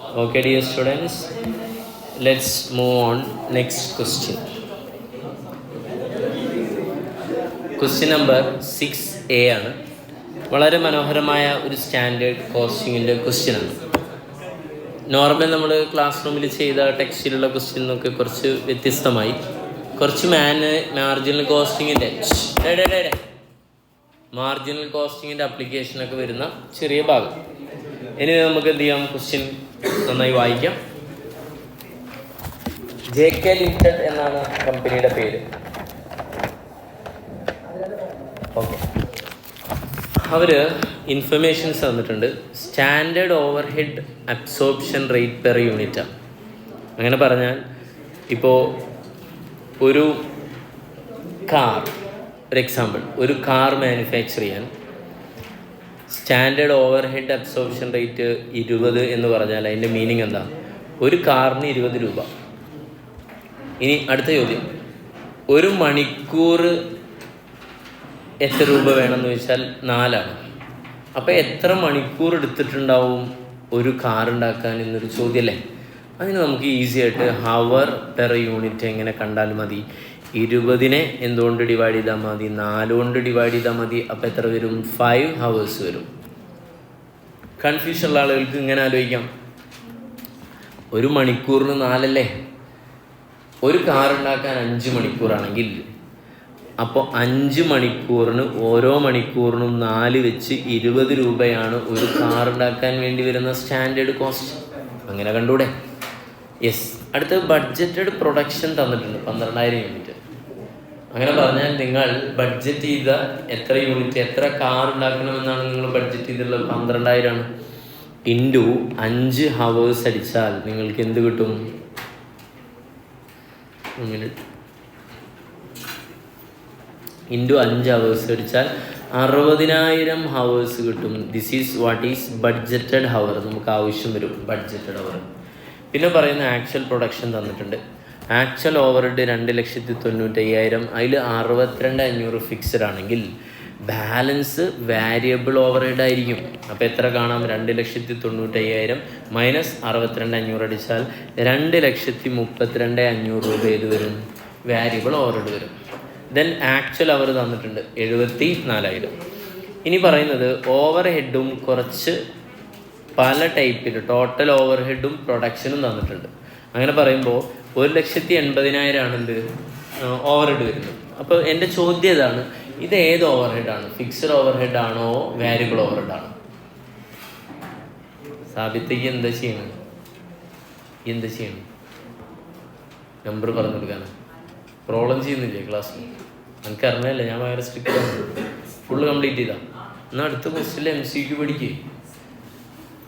Okay, dear students, let's move on. Next question. Question number 6A ആണ്. വളരെ മനോഹരമായ ഒരു സ്റ്റാൻഡേർഡ് കോസ്റ്റിങ്ങിൻ്റെ ക്വസ്റ്റ്യനാണ്. നോർമൽ നമ്മൾ ക്ലാസ് റൂമിൽ ചെയ്ത ടെക്സ്റ്റിലുള്ള ക്വസ്റ്റ്യൻ നിന്നൊക്കെ കുറച്ച് വ്യത്യസ്തമായി കുറച്ച് മാർജിനൽ കോസ്റ്റിങ്ങിൻ്റെ അപ്ലിക്കേഷനൊക്കെ വരുന്ന ചെറിയ ഭാഗം. ഇനി നമുക്ക് എന്ത് ചെയ്യാം, ക്വസ്റ്റ്യൻ നന്നായി വായിക്കാം. JK ലിമിറ്റഡ് എന്നാണ് കമ്പനിയുടെ പേര്. ഓക്കെ, അവർ ഇൻഫർമേഷൻസ് തന്നിട്ടുണ്ട്. Standard over head absorption rate per യൂണിറ്റാണ്. അങ്ങനെ പറഞ്ഞാൽ ഇപ്പോൾ ഒരു എക്സാമ്പിൾ, ഒരു കാർ മാനുഫാക്ചർ ചെയ്യാൻ standard over head absorption rate 20 എന്ന് പറഞ്ഞാൽ അതിൻ്റെ മീനിങ് എന്താ? ഒരു കാറിന് 20 രൂപ. ഇനി അടുത്ത ചോദ്യം, ഒരു മണിക്കൂർ എത്ര രൂപ വേണമെന്ന് ചോദിച്ചാൽ 4 ആണ്. അപ്പോൾ എത്ര മണിക്കൂർ എടുത്തിട്ടുണ്ടാവും ഒരു കാർ ഉണ്ടാക്കാൻ എന്നൊരു ചോദ്യമല്ലേ? അതിന് നമുക്ക് ഈസി ആയിട്ട് ഹവർ പെർ യൂണിറ്റ് എങ്ങനെ കണ്ടാൽ മതി? 20നെ എന്തുകൊണ്ട് ഡിവൈഡ് ചെയ്താൽ മതി? 4 കൊണ്ട് ഡിവൈഡ് ചെയ്താൽ മതി. അപ്പോൾ എത്ര വരും? 5 hours വരും. കൺഫ്യൂഷൻ ഉള്ള ആളുകൾക്ക് ഇങ്ങനെ ആലോചിക്കാം, ഒരു മണിക്കൂറിന് 4 അല്ലേ? ഒരു കാർ ഉണ്ടാക്കാൻ 5 മണിക്കൂറാണെങ്കിൽ അപ്പോൾ 5 മണിക്കൂറിന് ഓരോ മണിക്കൂറിനും 4 വെച്ച് 20 രൂപയാണ് ഒരു കാർ ഉണ്ടാക്കാൻ വേണ്ടി വരുന്ന സ്റ്റാൻഡേർഡ് കോസ്റ്റ്. അങ്ങനെ കണ്ടൂടെ? യെസ്. അടുത്ത ബഡ്ജറ്റഡ് പ്രൊഡക്ഷൻ തന്നിട്ടുണ്ട് 12,000 യൂണിറ്റ്. അങ്ങനെ പറഞ്ഞാൽ നിങ്ങൾ ബഡ്ജറ്റ് ചെയ്ത എത്ര യൂണിറ്റ്, എത്ര കാർ ഉണ്ടാക്കണമെന്നാണ് നിങ്ങൾ ബഡ്ജറ്റ് ചെയ്തിട്ടുള്ളത്? 12,000 ആണ്. ഇൻറ്റു 5 hours അടിച്ചാൽ നിങ്ങൾക്ക് എന്ത് കിട്ടും? ഇൻറ്റു 5 hours അടിച്ചാൽ 60,000 hours കിട്ടും. This is what is budgeted hour. നമുക്ക് ആവശ്യം വരും ബഡ്ജറ്റഡ് ഹവർ. പിന്നെ പറയുന്ന ആക്ച്വൽ പ്രൊഡക്ഷൻ തന്നിട്ടുണ്ട്. ആക്ച്വൽ ഓവർഹെഡ് 2,95,000, അതിൽ 62,500 ഫിക്സഡ് ആണെങ്കിൽ ബാലൻസ് വാരിയബിൾ ഓവർഹെഡ് ആയിരിക്കും. അപ്പോൾ എത്ര കാണാം? 2,95,000 മൈനസ് 62,500 അടിച്ചാൽ 2,32,500 രൂപ ഏത് വരും? വാരിയബിൾ ഓവർഹെഡ് വരും. ദെൻ ആക്ച്വൽ അവർ തന്നിട്ടുണ്ട് 74,000. ഇനി പറയുന്നത് ഓവർ ഹെഡും കുറച്ച് പല ടൈപ്പിൽ ടോട്ടൽ ഓവർ ഹെഡും പ്രൊഡക്ഷനും തന്നിട്ടുണ്ട്. അങ്ങനെ പറയുമ്പോൾ 1,80,000 ആണെന്ത് ഓവർ ഹെഡ് വരുന്നത്. അപ്പോൾ എൻ്റെ ചോദ്യം ഇതാണ്, ഇത് ഏത് ഓവർ ഹെഡാണ്? ഫിക്സഡ് ഓവർ ഹെഡ് ആണോ വാരിയബിൾ ഓവർ ഹെഡ് ആണോ? സാബിത്തേക്ക് എന്താ ചെയ്യണം? നമ്പർ പറഞ്ഞു കൊടുക്കാനാ? പ്രോബ്ലം ചെയ്യുന്നില്ലേ ക്ലാസ്സിൽ? എനിക്ക് അറിഞ്ഞല്ലേ, ഞാൻ ഭയങ്കര സ്ട്രിക്റ്റ് ആണ്. ഫുള്ള് കംപ്ലീറ്റ് ചെയ്താ എന്നാൽ അടുത്ത ക്വസ്റ്റ്യനിൽ MCQ പഠിക്കേ,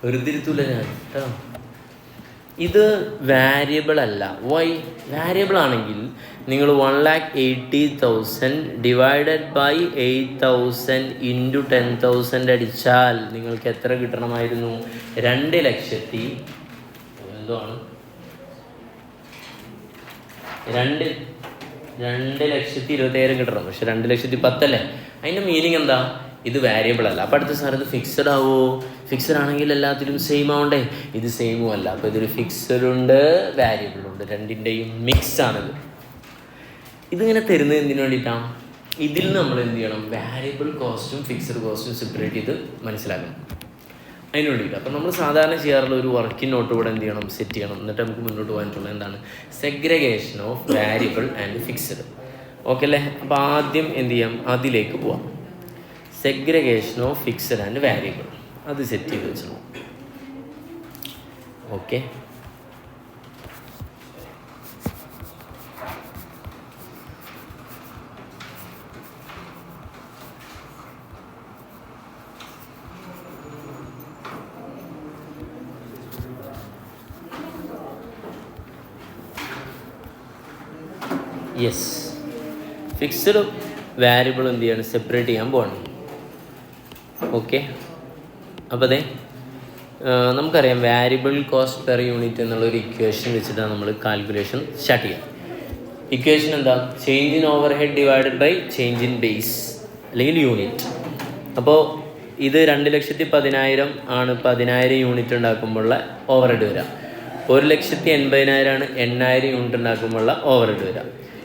വെറുതെ ഇരുത്തൂല ഞാൻ കേട്ടോ. ഇത് വാരിയബിൾ അല്ല. വൈ? വാരിയബിൾ ആണെങ്കിൽ നിങ്ങൾ 1,80,000 ഡിവൈഡഡ് ബൈ 8,000 ഇൻറ്റു 10,000 അടിച്ചാൽ നിങ്ങൾക്ക് എത്ര കിട്ടണമായിരുന്നു? 2,00,000 എന്തോ ആണ്, 2,20,000 കിട്ടണം. പക്ഷെ 2,10,000 അല്ലേ? അതിൻ്റെ മീനിങ് എന്താ? ഇത് വാരിയബിൾ അല്ല. അപ്പോൾ അടുത്ത സാർ ഇത് ഫിക്സഡ് ആവുമോ? ഫിക്സഡ് ആണെങ്കിൽ എല്ലാത്തിലും സെയിം ആവണ്ടേ? ഇത് സെയിമും അല്ല. അപ്പോൾ ഇതൊരു ഫിക്സഡ് ഉണ്ട്, വാരിയബിൾ ഉണ്ട്, രണ്ടിൻ്റെയും മിക്സ് ആണിത്. ഇതിങ്ങനെ തരുന്നത് എന്തിനു വേണ്ടിയിട്ടാണ്? ഇതിൽ നമ്മൾ എന്ത് ചെയ്യണം? വാരിയബിൾ കോസ്റ്റും ഫിക്സഡ് കോസ്റ്റും സെപ്പറേറ്റ് ചെയ്ത് മനസ്സിലാക്കണം. അതിന് വേണ്ടിയിട്ട് അപ്പോൾ നമ്മൾ സാധാരണ ചെയ്യാറുള്ള ഒരു വർക്കിംഗ് നോട്ട് ഇവിടെ എന്ത് ചെയ്യണം? സെറ്റ് ചെയ്യണം. എന്നിട്ട് നമുക്ക് മുന്നോട്ട് പോകാനുള്ള എന്താണ്? Segregation of variable and fixed. Okay അല്ലേ? അപ്പോൾ ആദ്യം എന്ത് ചെയ്യാം? അതിലേക്ക് പോവാം. Segregation of fixed and variable, അത് സെറ്റ് ചെയ്ത് വെച്ചോ. Okay, yes. ഫിക്സഡ് വാരിയബിൾ എന്ത് ചെയ്യാണ്? സെപ്പറേറ്റ് ചെയ്യാൻ പോകണം. ഓക്കെ, അപ്പോൾ അതെ നമുക്കറിയാം വാരിയബിൾ കോസ്റ്റ് പെർ യൂണിറ്റ് എന്നുള്ളൊരു ഇക്വേഷൻ വെച്ചിട്ടാണ് നമ്മൾ കാൽക്കുലേഷൻ സ്റ്റാർട്ട് ചെയ്യുക. ഇക്വേഷൻ എന്താ? Change in overhead divided by change in base അല്ലെങ്കിൽ യൂണിറ്റ്. അപ്പോൾ ഇത് 2,10,000 ആണ് 10,000 യൂണിറ്റ് ഉണ്ടാക്കുമ്പോഴുള്ള ഓവർ ഹെഡ് വരിക. 1,80,000 ആണ് 8,000 യൂണിറ്റ് ഉണ്ടാക്കുമ്പോഴുള്ള ഓവർ ഹെഡ് വരിക.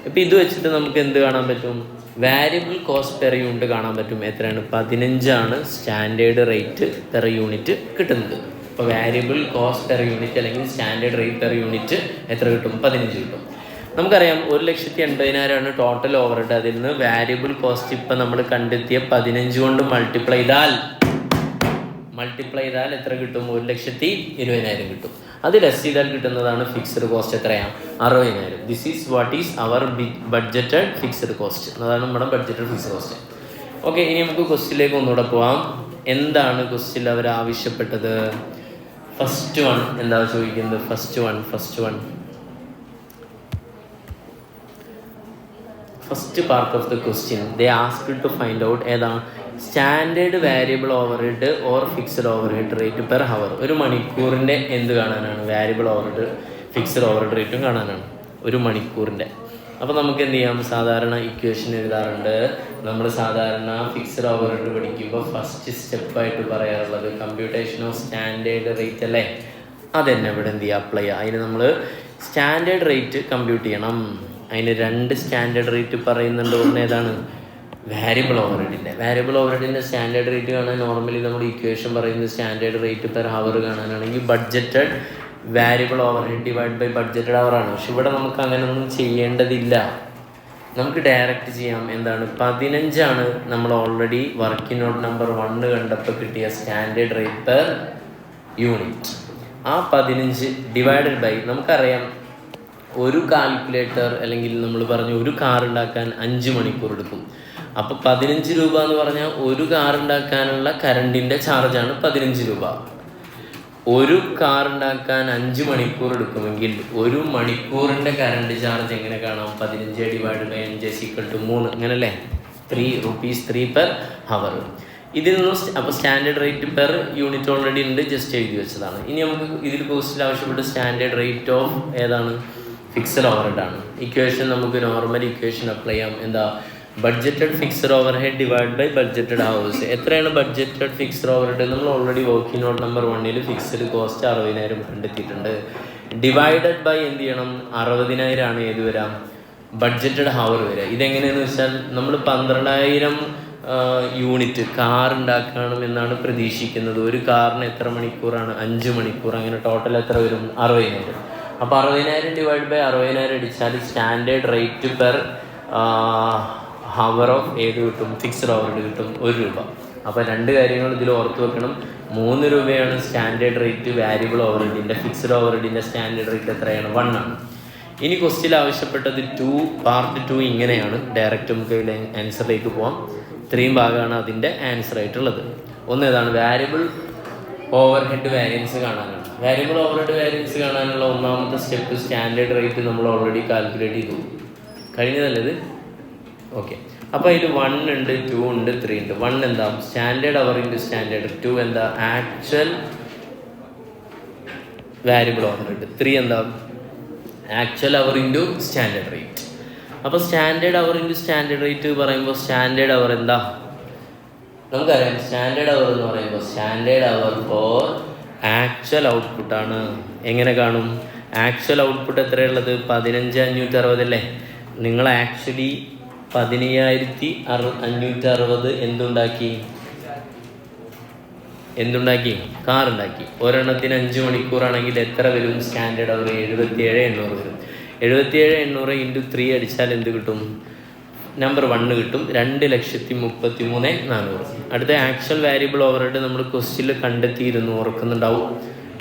ഇപ്പോൾ ഇത് വെച്ചിട്ട് നമുക്ക് എന്ത് കാണാൻ പറ്റും? വാരിയബിൾ കോസ്റ്റ് പെർ യൂണിറ്റ് കാണാൻ പറ്റും. എത്രയാണ്? 15 സ്റ്റാൻഡേർഡ് റേറ്റ് പെർ യൂണിറ്റ് കിട്ടുന്നത്. അപ്പോൾ വാരിയബിൾ കോസ്റ്റ് പെർ യൂണിറ്റ് അല്ലെങ്കിൽ സ്റ്റാൻഡേർഡ് റേറ്റ് പെർ യൂണിറ്റ് എത്ര കിട്ടും? 15 കിട്ടും. നമുക്കറിയാം 1,80,000 ടോട്ടൽ ഓവർ ഹെഡ്. അതിൽ നിന്ന് വാരിയബിൾ കോസ്റ്റ് ഇപ്പം നമ്മൾ കണ്ടെത്തിയ 15 കൊണ്ട് മൾട്ടിപ്ലൈ ചെയ്താൽ എത്ര കിട്ടും? 1,20,000 കിട്ടും. അത് ലെസ് ചെയ്താൽ കിട്ടുന്നതാണ് ഫിക്സ്ഡ് കോസ്റ്റ്. എത്രയാണ്? 60,000. This is what is our budgeted fixed cost. അതാണ് നമ്മുടെ ബഡ്ജറ്റഡ് ഫിക്സ്ഡ് കോസ്റ്റ്. ഓക്കെ, ഇനി നമുക്ക് ക്വസ്റ്റ്യനിലേക്ക് ഒന്നുകൂടെ പോവാം. എന്താണ് ക്വസ്റ്റ്യൻ അവർ ആവശ്യപ്പെട്ടത്? ഫസ്റ്റ് വൺ എന്താ ചോദിക്കുന്നത്? First part of the question they asked to find out ഏതാണ് standard variable overhead or fixed overhead rate per hour. ഒരു മണിക്കൂറിൻ്റെ എന്ത് കാണാനാണ്? Variable overhead fixed overhead റേറ്റും കാണാനാണ് ഒരു മണിക്കൂറിൻ്റെ. അപ്പോൾ നമുക്ക് എന്ത് ചെയ്യാം? സാധാരണ ഇക്വേഷൻ എഴുതാറുണ്ട്. നമ്മൾ സാധാരണ ഫിക്സ്ഡ് ഓവർ ഹെഡ് പഠിക്കുമ്പോൾ ഫസ്റ്റ് സ്റ്റെപ്പായിട്ട് പറയാറുള്ളത് കമ്പ്യൂട്ടേഷൻ ഓഫ് സ്റ്റാൻഡേർഡ് റേറ്റ് അല്ലേ? അതെന്നെ ഇവിടെ എന്ത് ചെയ്യുക? അപ്ലൈ ചെയ്യുക. അതിന് നമ്മൾ സ്റ്റാൻഡേർഡ് റേറ്റ് കമ്പ്യൂട്ട് ചെയ്യണം. അതിന് 2 സ്റ്റാൻഡേർഡ് റേറ്റ് പറയുന്നുണ്ട്. ഒന്ന് ഏതാണ്? വാരിയബിൾ ഓവർ ഹെഡിൻ്റെ സ്റ്റാൻഡേർഡ് റേറ്റ് കാണാൻ നോർമലി നമ്മൾ ഇക്വേഷൻ പറയുന്നത് സ്റ്റാൻഡേർഡ് റേറ്റ് പെർ ഹവർ കാണാനാണെങ്കിൽ budgeted variable overhead divide by budgeted hour ആണ്. പക്ഷെ ഇവിടെ നമുക്ക് അങ്ങനെയൊന്നും ചെയ്യേണ്ടതില്ല. നമുക്ക് ഡയറക്റ്റ് ചെയ്യാം. എന്താണ്? 15 നമ്മൾ ഓൾറെഡി വർക്കിംഗ് നോട്ട് നമ്പർ 1 കണ്ടപ്പോൾ കിട്ടിയ സ്റ്റാൻഡേർഡ് റേറ്റ് പെർ യൂണിറ്റ്. ആ 15 ഡിവൈഡഡ് ബൈ നമുക്കറിയാം ഒരു കാൽക്കുലേറ്റർ അല്ലെങ്കിൽ നമ്മൾ പറഞ്ഞു ഒരു കാർ ഉണ്ടാക്കാൻ 5 മണിക്കൂർ എടുക്കും. അപ്പോൾ 15 രൂപ എന്ന് പറഞ്ഞാൽ ഒരു കാർ ഉണ്ടാക്കാനുള്ള കറണ്ടിൻ്റെ ചാർജാണ് 15 രൂപ. ഒരു കാർ ഉണ്ടാക്കാൻ 5 മണിക്കൂർ എടുക്കുമെങ്കിൽ ഒരു മണിക്കൂറിൻ്റെ കറണ്ട് ചാർജ് എങ്ങനെ കാണാം? 15 ഡിവൈഡ് ബൈ 5 = 3. അങ്ങനല്ലേ? 3 rupees 3 പെർ ഹവർ. ഇതിൽ നിന്ന് അപ്പോൾ standard rate per unit already ഉണ്ട്, ജസ്റ്റ് എഴുതി വെച്ചതാണ്. ഇനി നമുക്ക് ഇതിൽ ക്വസ്റ്റ്യൻ ആവശ്യപ്പെട്ട സ്റ്റാൻഡേർഡ് റേറ്റ് ഓഫ് ഏതാണ്? ഫിക്സഡ് ഓവർ ഹെഡ് ആണ്. ഇക്വേഷൻ നമുക്ക് നോർമൽ ഇക്വേഷൻ അപ്ലൈ ചെയ്യാം. എന്താ? Budgeted fixed overhead divide by budgeted hours. എത്രയാണ് ബഡ്ജറ്റഡ് ഫിക്സഡ് ഓവർ ഹെഡ്? നമ്മൾ already working note number 1 fixed cost 60,000 കണ്ടെത്തിയിട്ടുണ്ട്. ഡിവൈഡഡ് ബൈ എന്ത് ചെയ്യണം? 60,000 ഏത് വരാം? ബഡ്ജറ്റഡ് ഹവർ വരിക. ഇതെങ്ങനെയാണെന്ന് വെച്ചാൽ നമ്മൾ 12,000 യൂണിറ്റ് കാർ ഉണ്ടാക്കണം എന്നാണ് പ്രതീക്ഷിക്കുന്നത്. ഒരു കാറിന് എത്ര മണിക്കൂറാണ്? 5 മണിക്കൂർ. അങ്ങനെ ടോട്ടൽ എത്ര വരും? 60,000. അപ്പോൾ 60,000 ഡിവൈഡ് ബൈ 60,000 അടിച്ചാൽ standard rate per hour of ഏത് കിട്ടും? ഫിക്സ്ഡ് ഓവർ ഹെഡ് കിട്ടും 1 രൂപ. അപ്പോൾ 2 കാര്യങ്ങൾ ഇതിൽ ഓർത്ത് വെക്കണം. 3 രൂപയാണ് സ്റ്റാൻഡേർഡ് റേറ്റ് വാരിയബിൾ ഓവർ ഹെഡിൻ്റെ. ഫിക്സ്ഡ് ഓവർ ഹെഡിൻ്റെ സ്റ്റാൻഡേർഡ് റേറ്റ് എത്രയാണ്? 1 ആണ്. ഇനി ക്വസ്റ്റ്യൻ ആവശ്യപ്പെട്ടത് പാർട്ട് 2 ഇങ്ങനെയാണ്. ഡയറക്റ്റ് നമുക്ക് ആൻസറിലേക്ക് പോവാം. 3 ഭാഗമാണ് അതിൻ്റെ ആൻസർ ആയിട്ടുള്ളത്. ഒന്ന് ഏതാണ്? വാരിയബിൾ ഓവർ ഹെഡ് വാരിയൻസ് കാണാനാണ്. വാരിയബിൾ ഓവർ ഹെഡ് വാരിയൻസ് കാണാനുള്ള ഒന്നാമത്തെ സ്റ്റെപ്പ് സ്റ്റാൻഡേർഡ് റേറ്റ് നമ്മൾ ഓൾറെഡി കാൽക്കുലേറ്റ് ചെയ്തു. കഴിഞ്ഞതല്ലത്? ഓക്കെ. അപ്പോൾ അതിൽ 1 ഉണ്ട്, 2 ഉണ്ട്, 3 ഉണ്ട്. 1 എന്താ? Standard hour into standard. 2 എന്താ? Actual variable overhead. 3 എന്താ? Actual hour into standard rate. അപ്പോൾ standard hour into standard rate പറയുമ്പോൾ സ്റ്റാൻഡേർഡ് അവർ എന്താ? നമുക്കറിയാം സ്റ്റാൻഡേർഡ് അവർ എന്ന് പറയുമ്പോൾ സ്റ്റാൻഡേർഡ് അവർ ഫോർ ആക്ച്വൽ ഔട്ട്പുട്ടാണ്. എങ്ങനെ കാണും? Actual output എത്രയുള്ളത്? 15,560 അല്ലേ? നിങ്ങൾ ആക്ച്വലി 15,560 എന്തുണ്ടാക്കി? കാർ ഉണ്ടാക്കി. ഒരെണ്ണത്തിന് 5 മണിക്കൂറാണെങ്കിൽ എത്ര വരും? സ്റ്റാൻഡേർഡ് അവർ 77,800 വരും. 77,800 ഇൻറ്റു 3 അടിച്ചാൽ എന്ത് കിട്ടും? നമ്പർ 1 കിട്ടും. 2,33,400. അടുത്ത ആക്ച്വൽ വാരിയബിൾ ഓവർ ഹെഡ് നമ്മൾ ക്വസ്റ്റ്യനിൽ കണ്ടെത്തിയിരുന്നു, ഓർക്കുന്നുണ്ടാവും.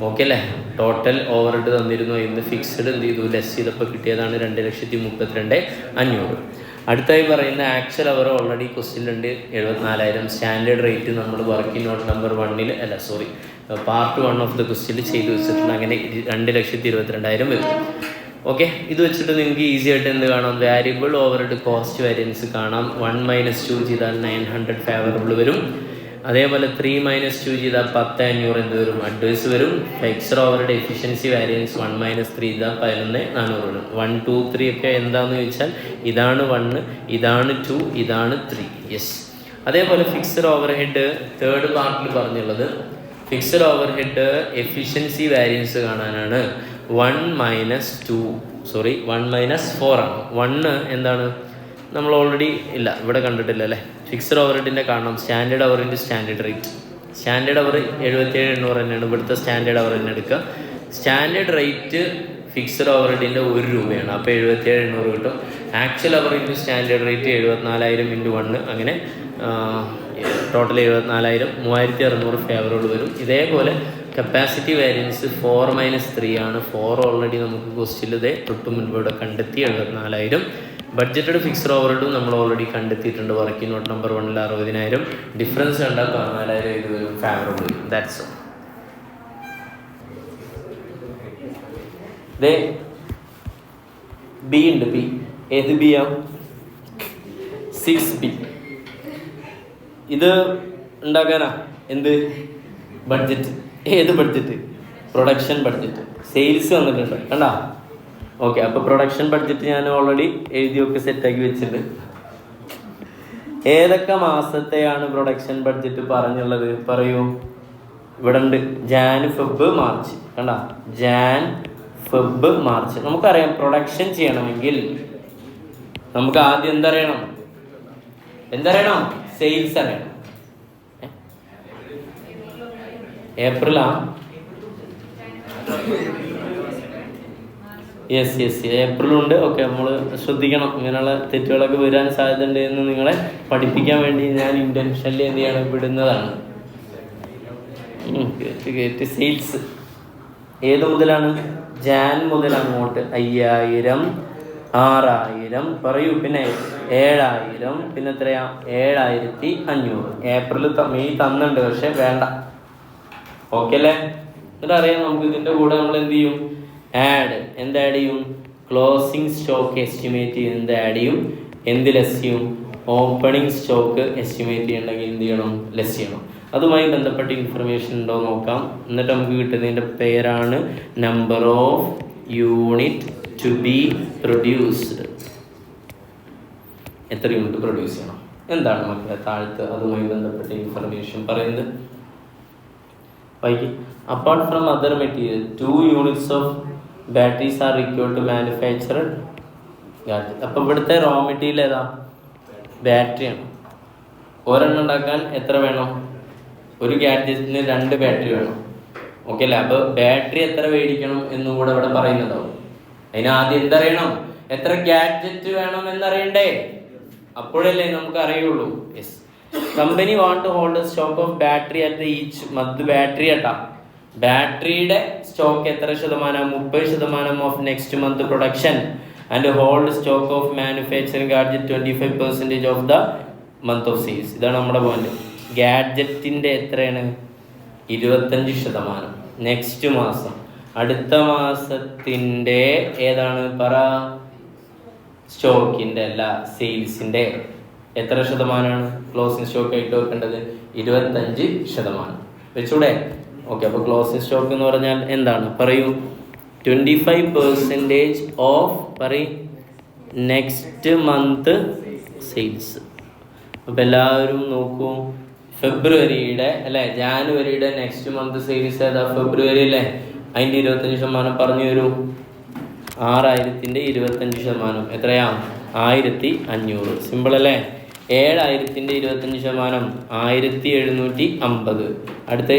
ഓക്കെ അല്ലേ? ടോട്ടൽ ഓവർ ഹെഡ് തന്നിരുന്നു. ഇന്ന് ഫിക്സ്ഡ് എന്ത് ചെയ്തു? ലെസ് ചെയ്തപ്പോൾ കിട്ടിയതാണ് 2,32,500. അടുത്തായി പറയുന്ന ആക്ച്വൽ അവർ ഓൾറെഡി ക്വസ്റ്റ്യനിലുണ്ട് 74,000. സ്റ്റാൻഡേർഡ് റേറ്റ് നമ്മൾ working note number 1 part 1 of the ക്വസ്റ്റ്യനിൽ ചെയ്തു വെച്ചിട്ടുണ്ട്. അങ്ങനെ 2,22,000 വരും. ഓക്കെ, ഇത് വെച്ചിട്ട് നിങ്ങൾക്ക് ഈസി ആയിട്ട് എന്ത് കാണാം? Variable over head cost variance കാണാം. 1 - 2 ചെയ്താൽ 900 ഫേവറബിൾ വരും. അതേപോലെ 3 - 2 ചെയ്താൽ 10,500 എന്ത് വരും? അഡ്വൈസ് വരും. Fixed overhead efficiency variance 1 - 3 ചെയ്താൽ 11,400 വരും. 1, 2, 3 ഒക്കെ എന്താണെന്ന് ചോദിച്ചാൽ ഇതാണ് 1, ഇതാണ് 2, ഇതാണ് 3. യെസ്. അതേപോലെ ഫിക്സഡ് ഓവർ ഹെഡ് തേർഡ് പാർട്ടിൽ പറഞ്ഞുള്ളത് fixed overhead efficiency variance കാണാനാണ് 1-4 ആണ്. 1 എന്താണ് നമ്മൾ ഓൾറെഡി ഇല്ല ഇവിടെ കണ്ടിട്ടില്ല അല്ലേ. ഫിക്സഡ് ഓവർ ഹെഡിൻ്റെ കാണണം standard hour into standard rate. Standard hour 77,800 തന്നെയാണ് ഇവിടുത്തെ സ്റ്റാൻഡേർഡ് അവർ തന്നെ എടുക്കുക. സ്റ്റാൻഡേർഡ് റേറ്റ് ഫിക്സഡ് ഓവർ ഹെഡിൻ്റെ 1 രൂപയാണ്. അപ്പോൾ 77,800 കിട്ടും. Actual hour into standard rate 74,000 into 1 അങ്ങനെ ടോട്ടൽ 74,000 3,600 ഫേവറുകൾ വരും. ഇതേപോലെ കപ്പാസിറ്റി വേരിയൻസ് 4-3 ആണ്. 4 ഓൾറെഡി നമുക്ക് ക്വസ്റ്റ്യനിൽ ഇതേ തൊട്ട് മുൻപ് ഇവിടെ കണ്ടെത്തി 74,000. ബഡ്ജറ്റഡ് ഫിക്സഡ് ഓവർ ഹെഡും നമ്മൾ ഓൾറെഡി കണ്ടെത്തിയിട്ടുണ്ട്. Working note number 1 60,000. ഡിഫറൻസ് കണ്ടാൽ 14,000 ഇത് വരും ഫേവറബിൾ വരും. That's all. ദേ ബി ഉണ്ട്. ബി ഏത് ബി ആ? 6B. ഇത് ഉണ്ടാക്കാനാ എന്ത് ബഡ്ജറ്റ്? ഏത് ബഡ്ജറ്റ്? Production budget. സെയിൽസ് വന്നിട്ടുണ്ട് കണ്ടാ. ഓക്കെ, അപ്പോൾ പ്രൊഡക്ഷൻ ബഡ്ജറ്റ് ഞാൻ ഓൾറെഡി എഴുതിയൊക്കെ സെറ്റാക്കി വെച്ചിട്ടുണ്ട്. ഏതൊക്കെ മാസത്തെയാണ് പ്രൊഡക്ഷൻ ബഡ്ജറ്റ് പറഞ്ഞുള്ളത്? പറയൂ. ഇവിടെ ഉണ്ട് ജാൻ ഫെബ് മാർച്ച് കണ്ടാ. Jan Feb March. നമുക്കറിയാം പ്രൊഡക്ഷൻ ചെയ്യണമെങ്കിൽ നമുക്ക് ആദ്യം എന്തറിയണം? സെയിൽസ് അറിയണം. ഏപ്രിലാ? യെസ് ഏപ്രിലുണ്ട്. ഓക്കെ, നമ്മൾ ശ്രദ്ധിക്കണം. ഇങ്ങനെയുള്ള തെറ്റുകളൊക്കെ വരാൻ സാധ്യതയുണ്ട് എന്ന് നിങ്ങളെ പഠിപ്പിക്കാൻ വേണ്ടി ഞാൻ ഇൻറ്റൻഷനലി എന്ത് ചെയ്യണം വിടുന്നതാണ്. സെയിൽസ് ഏത് മുതലാണ്? ജാൻ മുതൽ അങ്ങോട്ട് 5,000, 6,000 പറയൂ. പിന്നെ 7,000, പിന്നെ എത്രയാ? 7,500. ഏപ്രിൽ മെയ് തന്നുണ്ട്, പക്ഷെ വേണ്ട. ഓക്കെ അല്ലേ? എന്നിട്ട് അറിയാം നമുക്ക് ഇതിൻ്റെ കൂടെ നമ്മൾ എന്ത് ചെയ്യും? എന്ത് ആഡ് ചെയ്യും? ക്ലോസിങ് സ്റ്റോക്ക് എസ്റ്റിമേറ്റ് ചെയ്യുന്നത് ആഡ് ചെയ്യും. എന്ത് ലെസ് ചെയ്യും? ഓപ്പണിംഗ് സ്റ്റോക്ക് എസ്റ്റിമേറ്റ് ചെയ്യണമെങ്കിൽ എന്ത് ചെയ്യണം? ലെസ് ചെയ്യണം. അതുമായി ബന്ധപ്പെട്ട ഇൻഫർമേഷൻ ഉണ്ടോ നോക്കാം. എന്നിട്ട് നമുക്ക് കിട്ടുന്നതിൻ്റെ പേരാണ് number of unit to be produced. എത്ര യൂണിറ്റ് പ്രൊഡ്യൂസ് ചെയ്യണം എന്താണ് മക്കളെ താഴത്ത് അതുമായി ബന്ധപ്പെട്ട ഇൻഫർമേഷൻ പറയുന്നത്. വൈകി apart from other material 2 units of batteries are required to manufacture gadget. അപ്പോൾ ഇവിടുത്തെ റോ മെറ്റീരിയൽ ഏതാ? ബാറ്ററിയാണ്. ഒരെണ്ണം ഉണ്ടാക്കാൻ എത്ര വേണം? ഒരു ഗാഡ്ജറ്റിന് 2 ബാറ്ററി വേണം. ഓക്കെ അല്ലേ? അപ്പോൾ ബാറ്ററി എത്ര മേടിക്കണം എന്നും കൂടെ ഇവിടെ പറയുന്നുണ്ടാവും. അതിന് ആദ്യം എന്തറിയണം? എത്ര ഗാഡ്ജറ്റ് വേണം എന്നറിയണ്ടേ? അപ്പോഴല്ലേ നമുക്ക് അറിയുള്ളൂ. Yes. Company want to hold stock of battery at each month. Battery ആട്ടാ. ബാറ്ററിയുടെ സ്റ്റോക്ക് എത്ര ശതമാനം? 30% of next month production and hold stock of manufacturing gadget 25% of the month of sales. ഇതാണ് നമ്മുടെ പോയിന്റ്. ഗാഡ്ജറ്റിൻ്റെ എത്രയാണ്? 25%. നെക്സ്റ്റ് മാസം അടുത്ത മാസത്തിൻ്റെ ഏതാണ് പറ? സ്റ്റോക്കിൻ്റെ അല്ല, സെയിൽസിൻ്റെ എത്ര ശതമാനമാണ് ക്ലോസിംഗ് സ്റ്റോക്ക് ആയിട്ട് വെക്കേണ്ടത്? 25%. വെച്ചൂടെ? ഓക്കെ, അപ്പോൾ ക്ലോസിംഗ് സ്റ്റോക്ക് എന്ന് പറഞ്ഞാൽ എന്താണ് പറയൂ? 25% ഓഫ് നെക്സ്റ്റ് മന്ത് സെയിൽസ്. അപ്പോൾ എല്ലാവരും നോക്കൂ. ഫെബ്രുവരിയുടെ അല്ലേ ജാനുവരിയുടെ നെക്സ്റ്റ് മന്ത് സെയിൽസ് ഏതാ? ഫെബ്രുവരി അല്ലേ? അതിൻ്റെ 25% പറഞ്ഞു തരൂ. 6,000ൻ്റെ 25% എത്രയാ? 1,500. സിമ്പിൾ അല്ലേ? 7,000ൻ്റെ 25% 1,750. അടുത്ത്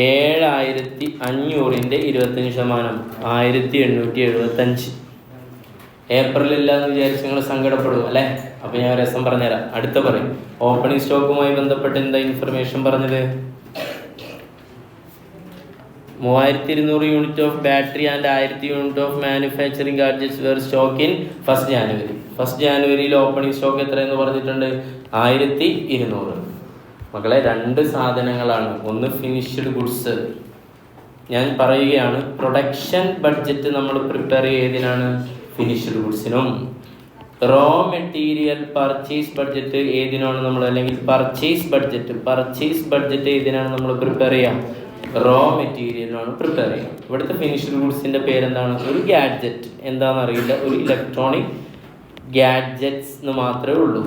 7,500ൻ്റെ 25% 1,875. ഏപ്രിലില്ല എന്ന് വിചാരിച്ച് നിങ്ങൾ സങ്കടപ്പെടും അല്ലേ? അപ്പോൾ ഞാൻ രസം പറഞ്ഞുതരാം. അടുത്ത പറയും. ഓപ്പണിംഗ് സ്റ്റോക്കുമായി ബന്ധപ്പെട്ട് എന്താ ഇൻഫർമേഷൻ പറഞ്ഞത്? 3,200 unit of battery and 1,000 unit of manufacturing gadgets were stock in 1st January. 1st January opening stock എത്രയെന്ന് പറഞ്ഞിട്ടുണ്ട്? 1,200. മക്കളെ 2 സാധനങ്ങളാണ്. ഒന്ന് ഫിനിഷ്ഡ് ഗുഡ്സ്. ഞാൻ പറയുകയാണ് പ്രൊഡക്ഷൻ ബഡ്ജറ്റ് നമ്മൾ പ്രിപ്പയർ ചെയ്തതിനാണ് ഫിനിഷ്ഡ് ഗുഡ്സിനും. റോ മെറ്റീരിയൽ പർച്ചേസ് ബഡ്ജറ്റ് ഏതിനാണ് നമ്മൾ, അല്ലെങ്കിൽ പർച്ചേസ് ബഡ്ജറ്റ് ഏതിനാണ് നമ്മൾ പ്രിപ്പയർ ചെയ്യാം? റോ മെറ്റീരിയലാണ് പ്രിപ്പയർ ചെയ്യാം. ഇവിടുത്തെ ഫിനിഷ്ഡ് ഗുഡ്സിൻ്റെ പേരെന്താണ്? ഒരു ഗാഡ്ജറ്റ് എന്താണെന്ന് അറിയില്ല, ഒരു ഇലക്ട്രോണിക് ഗാഡ്ജറ്റ്സ് എന്ന് മാത്രമേ ഉള്ളൂ.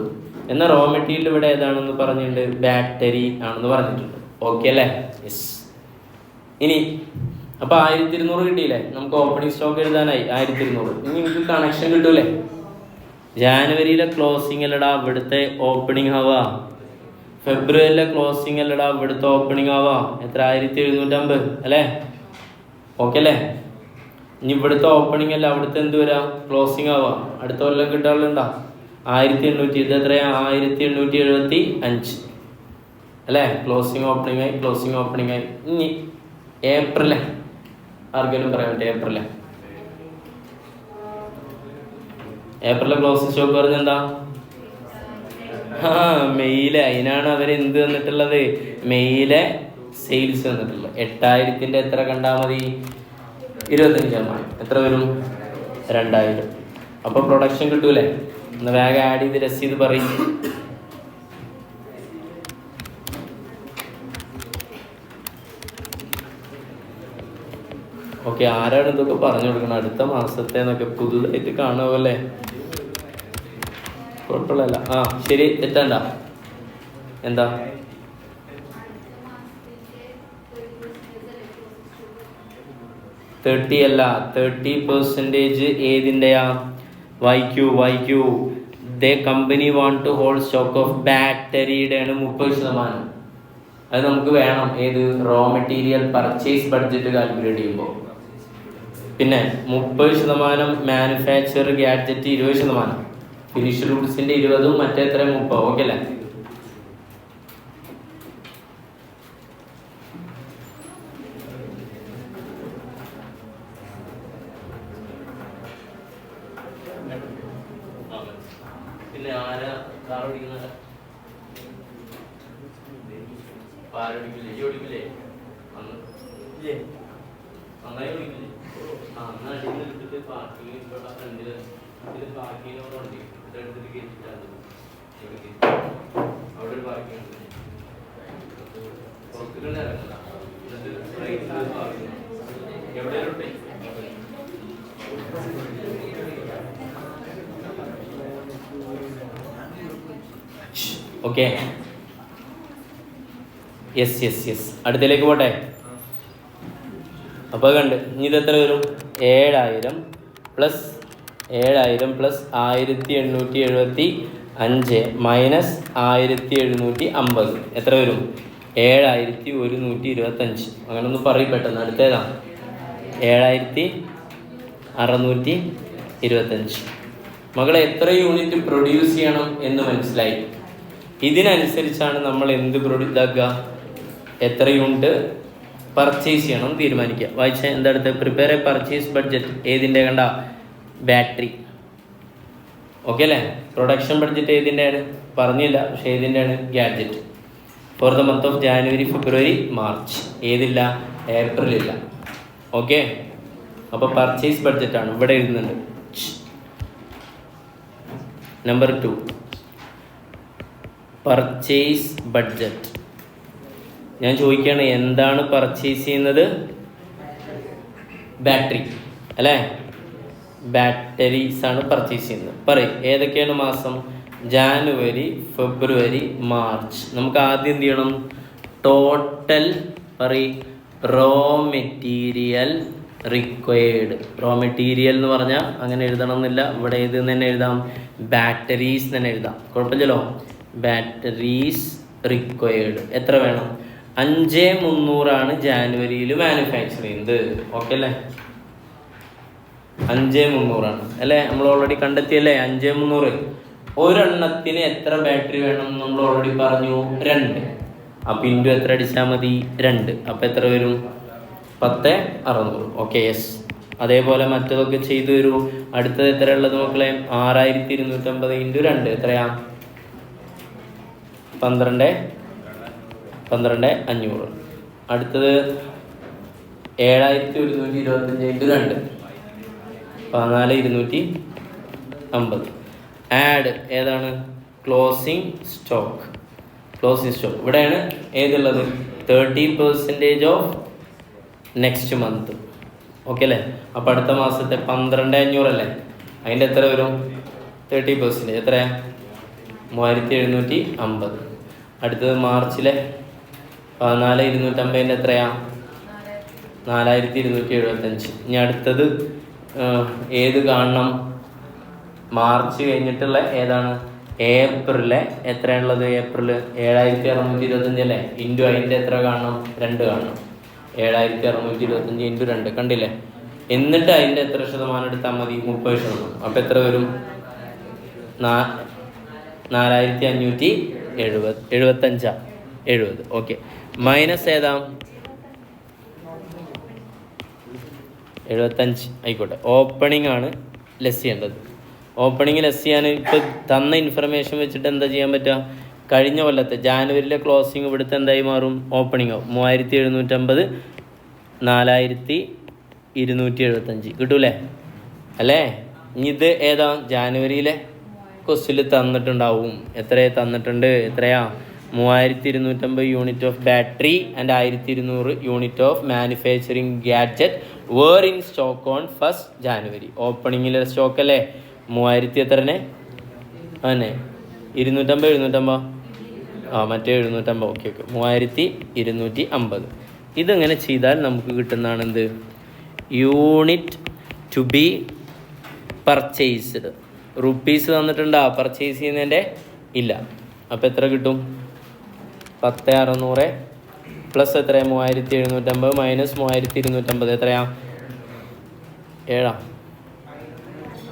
എന്നാൽ റോ മെറ്റീരിയൽ ഇവിടെ ഏതാണെന്ന് പറഞ്ഞിട്ടുണ്ട്, ബാറ്ററി ആണെന്ന് പറഞ്ഞിട്ടുണ്ട്. ഓക്കെ അല്ലേ? യെസ്. ഇനി അപ്പോൾ 1200 കിട്ടിയില്ലേ? നമുക്ക് ഓപ്പണിംഗ് സ്റ്റോക്ക് എഴുതാനായി 1200. ഇനി എനിക്ക് കണക്ഷൻ കിട്ടൂലേ? ജാനുവരിയിലെ ക്ലോസിംഗ് അല്ലടാ ഇവിടുത്തെ ഓപ്പണിംഗ് ആവാ, ഫെബ്രുവരിയിലെ ക്ലോസിംഗ് അല്ലടാ ഇവിടുത്തെ ഓപ്പണിംഗ് ആവാ. എത്ര? 1750 അല്ലേ? ഓക്കെ അല്ലേ? ഇനി ഇവിടുത്തെ ഓപ്പണിംഗ് അല്ല അവിടുത്തെ എന്ത് വരാ? ക്ലോസിംഗ് ആവാ. അടുത്ത കൊല്ലം കിട്ടാറുണ്ടാ 1800. ഇത് എത്രയാ? 1875 അല്ലേ? ക്ലോസിംഗ് ഓപ്പണിംഗ് ആയി, ക്ലോസിംഗ് ഓപ്പണിംഗ് ആയി. ഇനി ഏപ്രിലേ ആർക്കെങ്കിലും പറയാൻ പറ്റും? ഏപ്രിലെ ക്ലോസിംഗ് സ്റ്റോക്ക് പറഞ്ഞ എന്താ? മെയ്യിലെ. അതിനാണ് അവരെന്ത് തന്നിട്ടുള്ളത്? മെയ്യിലെ സെയിൽസ് തന്നിട്ടുള്ളത്. 8000 എത്ര കണ്ടാൽ മതി? 25%. എത്ര വരും? 2000. അപ്പോൾ പ്രൊഡക്ഷൻ കിട്ടൂലേ? ഒന്ന് വേഗം ആഡ് ചെയ്ത് രസീത് പറയും. ഓക്കെ, ആരാണ് ഇതൊക്കെ പറഞ്ഞു കൊടുക്കണം? അടുത്ത മാസത്തെ എന്നൊക്കെ പുതുതായിട്ട് കാണുമല്ലേ? കുഴപ്പമില്ല. ശരി, തെറ്റണ്ട. എന്താ? അല്ല, 30% ഏതിൻ്റെയാ? വൈക്യൂ. The company want to hold stock of ബാറ്ററിയുടെയാണ് 30%. അത് നമുക്ക് വേണം. ഏത്? Raw material purchase budget calculate ചെയ്യുമ്പോൾ. പിന്നെ 30% മാനുഫാക്ചർ ഗാഡ്ജറ്റ്, 20%. ഫിനിഷ്ഡ് ഗുഡ്സിന്റെ 20, മറ്റേ എത്ര? 30. ഓക്കെ അല്ലേ? പിന്നെ ആരാ കാർ ഓടിക്കുന്നത്? പാരോടിക്കില്ലേ? ഈ ഓടിക്കില്ലേ? നന്നായി ഓടിക്കില്ലേ? അന്ന് അടിയിൽ എടുത്തിട്ട് പാർക്കിങ് ഇവിടെ ഫ്രണ്ടിൽ ഇത് പാർക്കിങ്ങിനോടുണ്ട്. ഇതെടുത്തിട്ട് കയറ്റിട്ടാണ് അവിടെ ഒരു പാർക്കിംഗ് ഉണ്ട്. പുറത്തുകൊണ്ട് ഇറങ്ങുന്ന എന്നിട്ട് റൈറ്റിൽ പാർക്കിങ് എവിടെയുണ്ട്? Okay, yes. അടുത്തേക്ക് പോട്ടെ. അപ്പോൾ കണ്ട് ഇനി ഇതെത്ര വരും? 7000 പ്ലസ് 1875 മൈനസ് 1750 എത്ര വരും? 7125. അങ്ങനെ ഒന്ന് പറയും പെട്ടെന്ന്. അടുത്തേതാ? 7625. മകളെ എത്ര യൂണിറ്റ് പ്രൊഡ്യൂസ് ചെയ്യണം എന്ന് മനസ്സിലായി. ഇതിനനുസരിച്ചാണ് നമ്മൾ എന്ത് ഇതാക്കുക, എത്ര യൂണിറ്റ് പർച്ചേസ് ചെയ്യണം തീരുമാനിക്കുക. വായിച്ച എന്താ അടുത്ത്? Prepare a purchase budget. ഏതിൻ്റെ? കണ്ട ബാറ്ററി. ഓക്കെ അല്ലേ? പ്രൊഡക്ഷൻ ബഡ്ജറ്റ് ഏതിൻ്റെയാണ്? പറഞ്ഞില്ല, പക്ഷേ ഏതിൻ്റെയാണ്? Gadget. For the month of January, February, March. ഏതില്ല? ഏപ്രിലില്ല. ഓക്കെ, അപ്പോൾ പർച്ചേസ് ബഡ്ജറ്റാണ് ഇവിടെ എഴുതുന്നുണ്ട്. Number 2 purchase budget. ഞാൻ ചോദിക്കുകയാണ്, എന്താണ് പർച്ചേസ് ചെയ്യുന്നത്? ബാറ്ററി അല്ലേ? ബാറ്ററീസ് ആണ് പർച്ചേസ് ചെയ്യുന്നത്. പറയും ഏതൊക്കെയാണ് മാസം? January, February, March. നമുക്ക് ആദ്യം എന്ത് ചെയ്യണം? Total raw material required. Raw material എന്ന് പറഞ്ഞാൽ അങ്ങനെ എഴുതണം എന്നില്ല. ഇവിടെ ഏത് തന്നെ എഴുതാം? ബാറ്ററീസ് തന്നെ എഴുതാം, കുഴപ്പമില്ലല്ലോ. ബാറ്ററീസ് റിക്വയർഡ് എത്ര വേണം? 5300 ജാനുവരിയിൽ മാനുഫാക്ചർ ചെയ്യുന്നത്. ഓക്കെ അല്ലേ? 5300 അല്ലേ? നമ്മൾ ഓൾറെഡി കണ്ടെത്തിയല്ലേ? 5300. ഒരെണ്ണത്തിന് എത്ര ബാറ്ററി വേണം നമ്മൾ ഓൾറെഡി പറഞ്ഞു? 2. അപ്പം ഇൻറ്റു എത്ര അടിച്ചാൽ മതി? 2. അപ്പം എത്ര വരും? 10600. Okay, yes. അതേപോലെ മറ്റതൊക്കെ ചെയ്തു തരൂ. അടുത്തത് എത്ര ഉള്ളത് മക്കളെ? 6250 ഇൻറ്റു 2 എത്രയാ? 12500. അടുത്തത് 7125 ഇൻറ്റു 2 14250. ആഡ് ഏതാണ്? Closing stock. ഇവിടെയാണ് ഏതുള്ളത്? 30% ഓഫ് നെക്സ്റ്റ് മന്ത്. ഓക്കെ അല്ലേ? അപ്പോൾ അടുത്ത മാസത്തെ 12500 അല്ലേ? അതിൻ്റെ എത്ര വരും? 30% എത്രയാ? 3750. അടുത്തത് മാർച്ചിലെ 14,250 എത്രയാ? 4275. ഇനി അടുത്തത് ഏത് കാണണം? മാർച്ച് കഴിഞ്ഞിട്ടുള്ള ഏതാണ്? ഏപ്രിലെ എത്രയാണുള്ളത്? ഏപ്രിൽ 7625 അല്ലേ? ഇൻറ്റു അതിൻ്റെ എത്ര കാണണം? 2 കാണണം. 7625 ഇൻറ്റു 2 കണ്ടില്ലേ? എന്നിട്ട് അതിൻ്റെ എത്ര ശതമാനം എടുത്താൽ മതി? 30%. അപ്പം എത്ര വരും? 4570. ഓക്കെ. മൈനസ് ഏതാ? 75 ആയിക്കോട്ടെ. ഓപ്പണിംഗ് ആണ് ലെസ് ചെയ്യേണ്ടത്. ഓപ്പണിംഗ് ലെസ് ചെയ്യാൻ ഇപ്പോൾ തന്ന ഇൻഫർമേഷൻ വെച്ചിട്ട് എന്താ ചെയ്യാൻ പറ്റുക? കഴിഞ്ഞ കൊല്ലത്തെ ജാനുവരിയിലെ ക്ലോസിങ് ഇവിടുത്തെ എന്തായി മാറും? ഓപ്പണിംഗ് ആവും. 3750 4275 കിട്ടൂലേ? അല്ലേ? ഇനി ഇത് ഏതാ? ജാനുവരിയിലെ ക്വസ്റ്റിൽ തന്നിട്ടുണ്ടാവും. എത്രയാ തന്നിട്ടുണ്ട്? എത്രയാ? 3250 unit of battery and 1200 unit of manufacturing gadget were in stock on 1st January. ഓപ്പണിങ്ങിലെ സ്റ്റോക്ക് അല്ലേ? 3000 എത്രനെ? അതന്നെ 250 മറ്റേ 750. ഓക്കെ. 3250. ഇതെങ്ങനെ ചെയ്താൽ നമുക്ക് കിട്ടുന്നതാണ് എന്ത്? Unit to be purchased. Rupees തന്നിട്ടുണ്ടോ പർച്ചേസ് ചെയ്യുന്നതിൻ്റെ? ഇല്ല. അപ്പോൾ എത്ര കിട്ടും? 10,600 പ്ലസ് എത്ര? 3750 മൈനസ് 3250 എത്രയാ? 7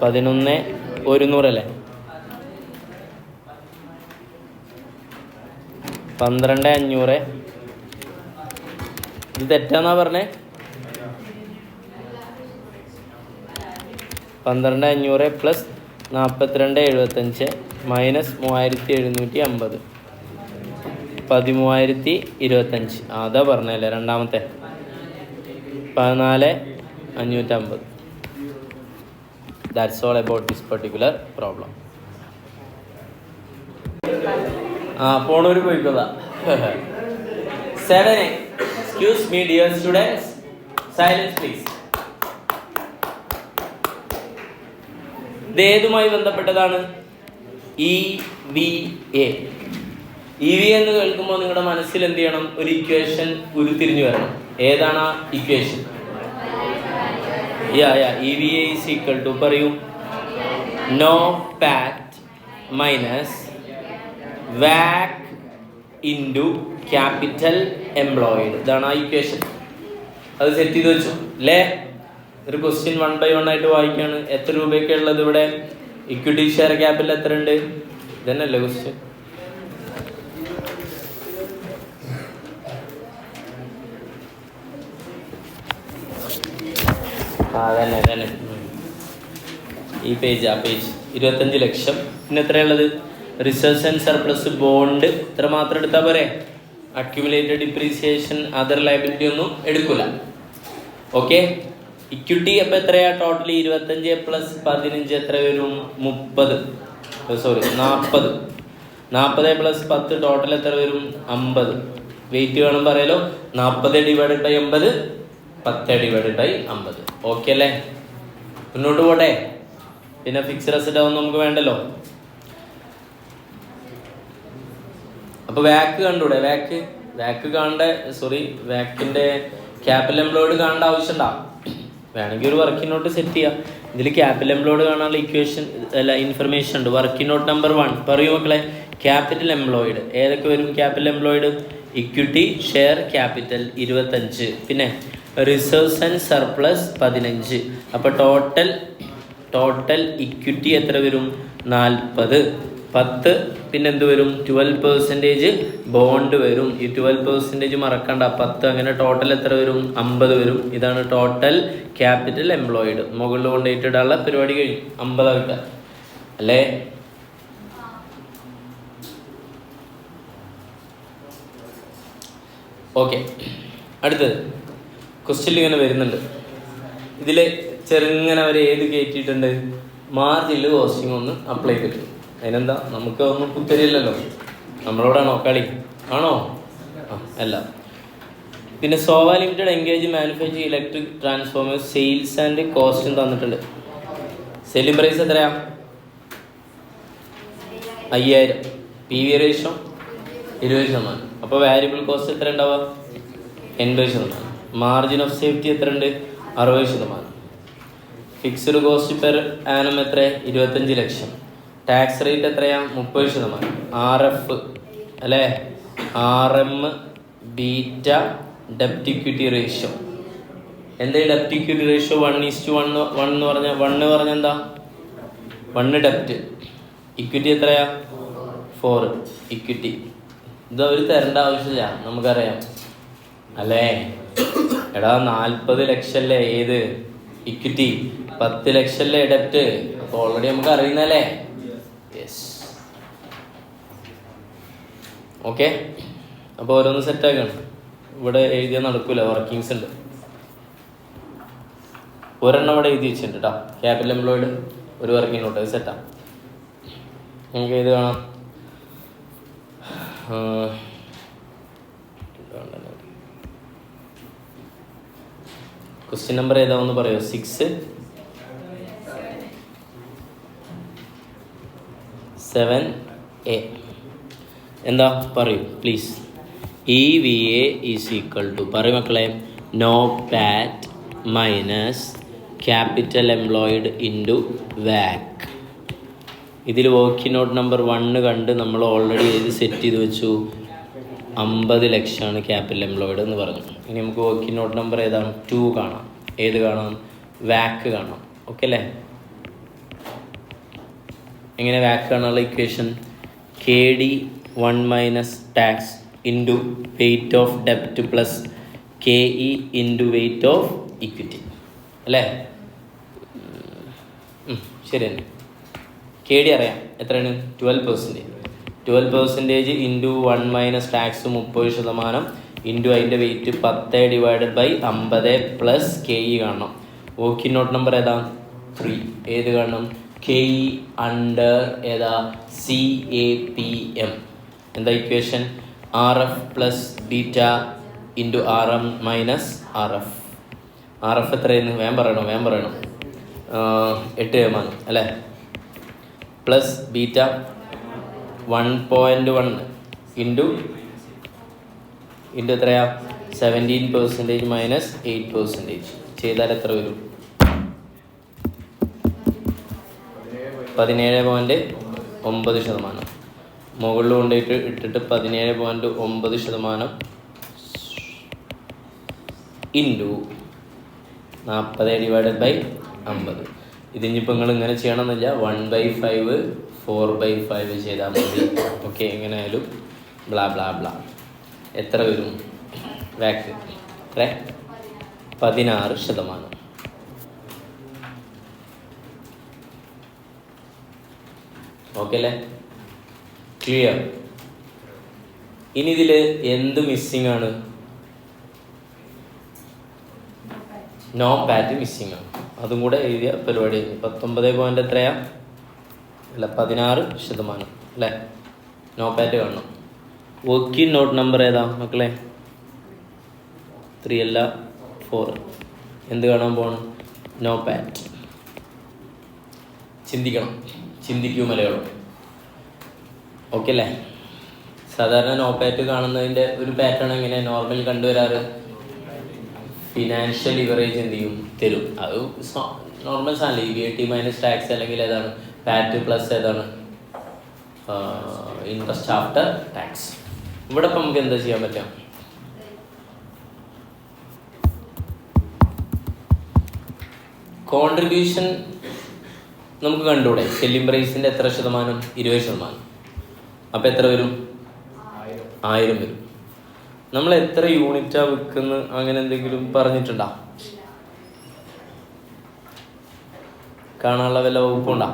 11,100 അല്ലേ? 12,500. ഇത് തെറ്റാന്നാ പറഞ്ഞേ? 12,500 പ്ലസ് 4275 മൈനസ് 3750 13,025. അതാ പറഞ്ഞല്ലേ രണ്ടാമത്തെ? 14,550. That's all about this particular problem. പോണൂര് പോയിക്കോളാ. 7. Excuse me dear students. Silence please. ഇത് ഏതുമായി ബന്ധപ്പെട്ടതാണ്? EVA. EVA എന്ന് കേൾക്കുമ്പോൾ നിങ്ങളുടെ മനസ്സിൽ എന്ത് ചെയ്യണം? ഒരു ഇക്വേഷൻ ഉരുത്തിരിഞ്ഞു വരണം. ഏതാണ് ആ equation? EVA is equal to പറയൂ. നോ പാറ്റ് മൈനസ് വാക് ഇൻറ്റു ക്യാപിറ്റൽ എംപ്ലോയിഡ്. ഇതാണ് ആ ഇക്വേഷൻ. അത് സെറ്റ് ചെയ്ത് വെച്ചു അല്ലേ? ഒരു ക്വസ്റ്റ്യൻ 1 by 1 ആയിട്ട് വായിക്കുകയാണ്. എത്ര രൂപയൊക്കെ ഉള്ളത് ഇവിടെ? ഇക്വിറ്റി ഷെയർ ക്യാപിറ്റൽ എത്ര ഉണ്ട്? ഇതന്നെയല്ലേ ക്വസ്റ്റ്യൻ? അതന്നെ ഈ പേജ്. ആ പേജ് 25 ലക്ഷം. പിന്നെ എത്രയുള്ളത്? റിസർച്ച് ആൻഡ് സർപ്ലസ് ബോണ്ട് ഇത്ര മാത്രം എടുത്താൽ പോരെ? അക്യുമുലേറ്റഡ് ഡിപ്രീസിയേഷൻ അതർ ലയബിലിറ്റി ഒന്നും എടുക്കൂല. ഓക്കെ. ഇക്വിറ്റി അപ്പം എത്രയാ? ടോട്ടലി 25 പ്ലസ് 15 എത്ര വരും? 40 പ്ലസ് 10 ടോട്ടൽ എത്ര വരും? 50. വെയിറ്റ് വേണം പറയാലോ. 40 divided by 50, 10 divided by 50. Okay അല്ലേ? മുന്നോട്ട് പോട്ടെ. പിന്നെ ഫിക്സ്ഡ് അസറ്റ് ആവുമ്പോൾ നമുക്ക് വേണ്ടല്ലോ. അപ്പോൾ വാക്ക് കണ്ടൂടെ? വാക്ക് കാണേണ്ട, വാക്കിൻ്റെ ക്യാപിറ്റൽ എംപ്ലോയിഡ് കാണേണ്ട ആവശ്യമുണ്ടാവും. വേണമെങ്കിൽ ഒരു വർക്കിംഗ് നോട്ട് സെറ്റ് ചെയ്യാം. ഇതിൽ ക്യാപിറ്റൽ എംപ്ലോയിഡ് കാണാനുള്ള ഇക്വേഷൻ അല്ല ഇൻഫർമേഷൻ ഉണ്ട്. വർക്കിംഗ് നോട്ട് നമ്പർ 1 പറയൂ മക്കളെ. ക്യാപിറ്റൽ എംപ്ലോയിഡ് ഏതൊക്കെ വരും? Capital employed equity share capital 25, പിന്നെ റിസർവ്സ് ആൻഡ് സർപ്ലസ് 15. അപ്പോൾ ടോട്ടൽ ഇക്വിറ്റി എത്ര വരും? 40. 10 പിന്നെ എന്ത് വരും? 12% ബോണ്ട് വരും. ഈ 12% മറക്കണ്ട. 10 അങ്ങനെ ടോട്ടൽ എത്ര വരും? 50 വരും. ഇതാണ് ടോട്ടൽ ക്യാപിറ്റൽ എംപ്ലോയിഡ്. മുകളിൽ കൊണ്ടുപോയിട്ടിടാനുള്ള പരിപാടി കഴിഞ്ഞു. 50 ആക്കുക അല്ലേ? ഓക്കെ. അടുത്തത് ക്വസ്റ്റ്യൻ ഇങ്ങനെ വരുന്നുണ്ട്. ഇതിൽ ചെറുങ്ങനെ അവർ ഏത് കയറ്റിയിട്ടുണ്ട്? മാർജിനിൽ കോസ്റ്റിംഗ് ഒന്ന് അപ്ലൈ ചെയ്തിട്ടുണ്ട്. അതിനെന്താ? നമുക്ക് ഒന്നും കുത്തരില്ലല്ലോ. നമ്മളോടാണോ കളി? ആണോ? അല്ല. പിന്നെ സോവ limited engage manufacture electric transformers sales and കോസ്റ്റും തന്നിട്ടുണ്ട്. സെല്ലിംഗ് പ്രൈസ് എത്രയാ? 5000. P V ratio 20%. അപ്പോൾ വാരിയബിൾ കോസ്റ്റ് എത്ര ഉണ്ടാവുക? 80%. മാർജിൻ ഓഫ് സേഫ്റ്റി എത്ര ഉണ്ട്? 60%. ഫിക്സ്ഡ് കോസ്റ്റ് പെർ ആനം എത്ര? 25 ലക്ഷം. ടാക്സ് റേറ്റ് എത്രയാ? 30%. RF അല്ലേ? RM ബീറ്റ ഡെപ്റ്റ് ഇക്വിറ്റി റേഷ്യോ. എന്താ ഈ ഡെപ്റ്റ് ഇക്വിറ്റി റേഷ്യോ? 1:1 എന്ന് പറഞ്ഞാൽ 1 പറഞ്ഞാൽ എന്താ? 1 ഡെപ്റ്റ്, ഇക്വിറ്റി എത്രയാ? 4 ഇക്വിറ്റി. ഇത് അവർ തരേണ്ട ആവശ്യമില്ല, നമുക്കറിയാം അല്ലേ? എടാ 40 ലക്ഷമല്ലേ ഏത് ഇക്വിറ്റി, 10 ലക്ഷമല്ലേ ഡെപ്റ്റ്. അപ്പോൾ ഓൾറെഡി നമുക്ക് അറിയുന്നല്ലേ. Yes, okay. അപ്പോൾ ഓരോന്ന് സെറ്റാക്കണം. ഇവിടെ എഴുതിയാൽ നടക്കൂല, വർക്കിങ്സ് ഉണ്ട്. ഒരെണ്ണം ഇവിടെ എഴുതി വെച്ചിട്ടുണ്ട് കേട്ടോ, ക്യാപിറ്റൽ എംപ്ലോയിഡ് ഒരു വർക്കിംഗ് നോട്ട്. അത് സെറ്റാ. നമുക്ക് ഇത് കാണാം. ക്വസ്റ്റ്യൻ നമ്പർ ഏതാണെന്ന് പറയോ? 6-7A. എന്താ പറയൂ please. EVA is equal to, പറയും മക്കളെ, NOPAT minus capital employed into വാക്. ഇതിൽ വർക്കിംഗ് നോട്ട് നമ്പർ 1 കണ്ട് നമ്മൾ ഓൾറെഡി ഏത് സെറ്റ് ചെയ്ത് വെച്ചു? 50 ലക്ഷമാണ് ക്യാപിറ്റൽ എംപ്ലോയിഡ് എന്ന് പറഞ്ഞു. ഇനി നമുക്ക് വർക്കിംഗ് നോട്ട് നമ്പർ ഏതാണ്? 2 കാണാം. ഏത് കാണാം? വാക്ക് കാണാം. ഓക്കെ അല്ലേ? എങ്ങനെ വാക്ക് കാണാനുള്ള equation? KD 1 minus tax into weight of ഡെപ്റ്റ് plus KE into weight of equity അല്ലേ? ശരി തന്നെ. KD അറിയാം എത്രയാണ്? 12%. 12% ഇൻറ്റു 1 മൈനസ് ടാക്സ് 30% ഇൻറ്റു അതിൻ്റെ weight 10 divided by 50 plus KE കാണണം. വർക്കിംഗ് നോട്ട് നമ്പർ ഏതാ? 3. ഏത് കാണണം? KE അണ്ടർ ഏതാ? CAPM. എന്താ equation? RF plus beta into RM minus RF. RF എത്രയെന്ന് വേഗം പറയണം 8% അല്ലേ? പ്ലസ് ബീറ്റ 1.1 ഇൻറ്റു എത്രയാ? 17% മൈനസ് 8%. ചെയ്താൽ എത്ര വരും? 17.9%. മുകളിൽ കൊണ്ടുപോയിട്ട് ഇട്ടിട്ട് 17.9% ഇൻറ്റു 40 ഡിവൈഡഡ് ബൈ 50. ഇതിനിപ്പോൾ നിങ്ങൾ ഇങ്ങനെ ചെയ്യണമെന്നില്ല, 1/5 4/5 ചെയ്താൽ മതി. ഓക്കെ, എങ്ങനെയായാലും ബ്ലാ ബ്ലാ ബ്ലാ. എത്ര വരും? വാക്ക് എത്ര? 16%. ഓക്കെ അല്ലേ? ക്ലിയർ? ഇനി ഇതിൽ എന്ത് മിസ്സിംഗ് ആണ്? NOPAT മിസ്സിംഗ് ആണ്. അതും കൂടെ എഴുതിയ പരിപാടി. 19 എത്രയാ? അല്ല 16% അല്ലേ? NOPAT കാണണം. വർക്കിംഗ് നോട്ട് നമ്പർ ഏതാ മക്കളെ? 3 അല്ല 4. എന്ത് കാണാൻ പോകണം? NOPAT. ചിന്തിക്കണം, ചിന്തിക്കൂ മലയാളം. ഓക്കെ അല്ലേ? സാധാരണ NOPAT കാണുന്നതിൻ്റെ ഒരു പാറ്റേൺ എങ്ങനെ നോർമൽ കണ്ടുവരാറ്? ഫിനാൻഷ്യൽ ലിവറേജ് എന്ത് ചെയ്യും? തരും. അത് നോർമൽ സാധനം. VAT മൈനസ് ടാക്സ് അല്ലെങ്കിൽ ഏതാണ്? PAT പ്ലസ് ഏതാണ്? Interest after tax. ഇവിടെ ഇപ്പം നമുക്ക് എന്താ ചെയ്യാൻ പറ്റുക? കോൺട്രിബ്യൂഷൻ നമുക്ക് കണ്ടുകൂടെ? സെല്ലിംഗ് പ്രൈസിൻ്റെ എത്ര ശതമാനം? 20%. അപ്പോൾ എത്ര വരും? 1000 വരും. നമ്മൾ എത്ര യൂണിറ്റാണ് വിൽക്കുന്നത് അങ്ങനെ എന്തെങ്കിലും പറഞ്ഞിട്ടുണ്ടോ? കാണാനുള്ള വല്ല വകുപ്പുണ്ടോ?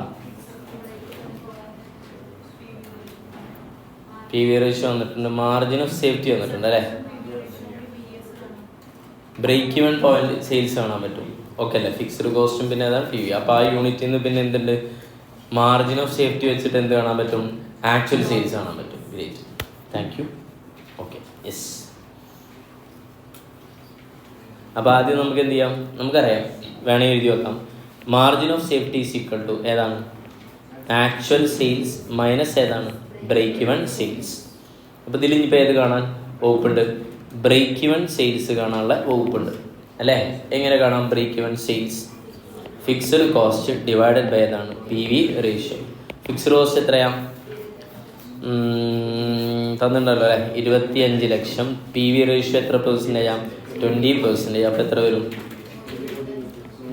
PV റേഷ്യോ വന്നിട്ടുണ്ട്, മാർജിൻ ഓഫ് സേഫ്റ്റി വന്നിട്ടുണ്ട് അല്ലേ? ബ്രേക്ക് ഈവൻ പോയിന്റ് സെയിൽസ് കാണാൻ പറ്റും. ഓക്കെ അല്ലേ? ഫിക്സ്ഡ് കോസ്റ്റും പിന്നെ ഏതാണ്? PV. അപ്പോൾ ആ യൂണിറ്റിൽ നിന്ന് പിന്നെ എന്തുണ്ട്? മാർജിൻ ഓഫ് സേഫ്റ്റി വെച്ചിട്ട് എന്ത് കാണാൻ പറ്റും? ആക്ച്വൽ സെയിൽസ് കാണാൻ പറ്റും. Great, thank you. Okay, yes. അപ്പോൾ ആദ്യം നമുക്ക് എന്ത് ചെയ്യാം? നമുക്കറിയാം, വേണമെങ്കിൽ എഴുതി വെക്കാം. Margin of safety is equal to ഏതാണ്? ആക്ച്വൽ സെയിൽസ് മൈനസ് ഏതാണ്? Break even sales. അപ്പോൾ ഇതിൽ ഇനിയിപ്പോൾ ഏത് കാണാൻ വകുപ്പുണ്ട്? ബ്രേക്ക് ഇവൺ സെയിൽസ് കാണാനുള്ള വകുപ്പുണ്ട് അല്ലേ? എങ്ങനെ കാണാം break even sales? Fixed cost divided by ഏതാണ്? P V ratio. Fixed cost എത്രയാണ് തന്നിട്ടുണ്ടല്ലോ അല്ലേ? 25 ലക്ഷം. പി വി റേഷ്യോ എത്ര പെർസെൻറ്റേജാ? 20%. അപ്പോൾ എത്ര വരും?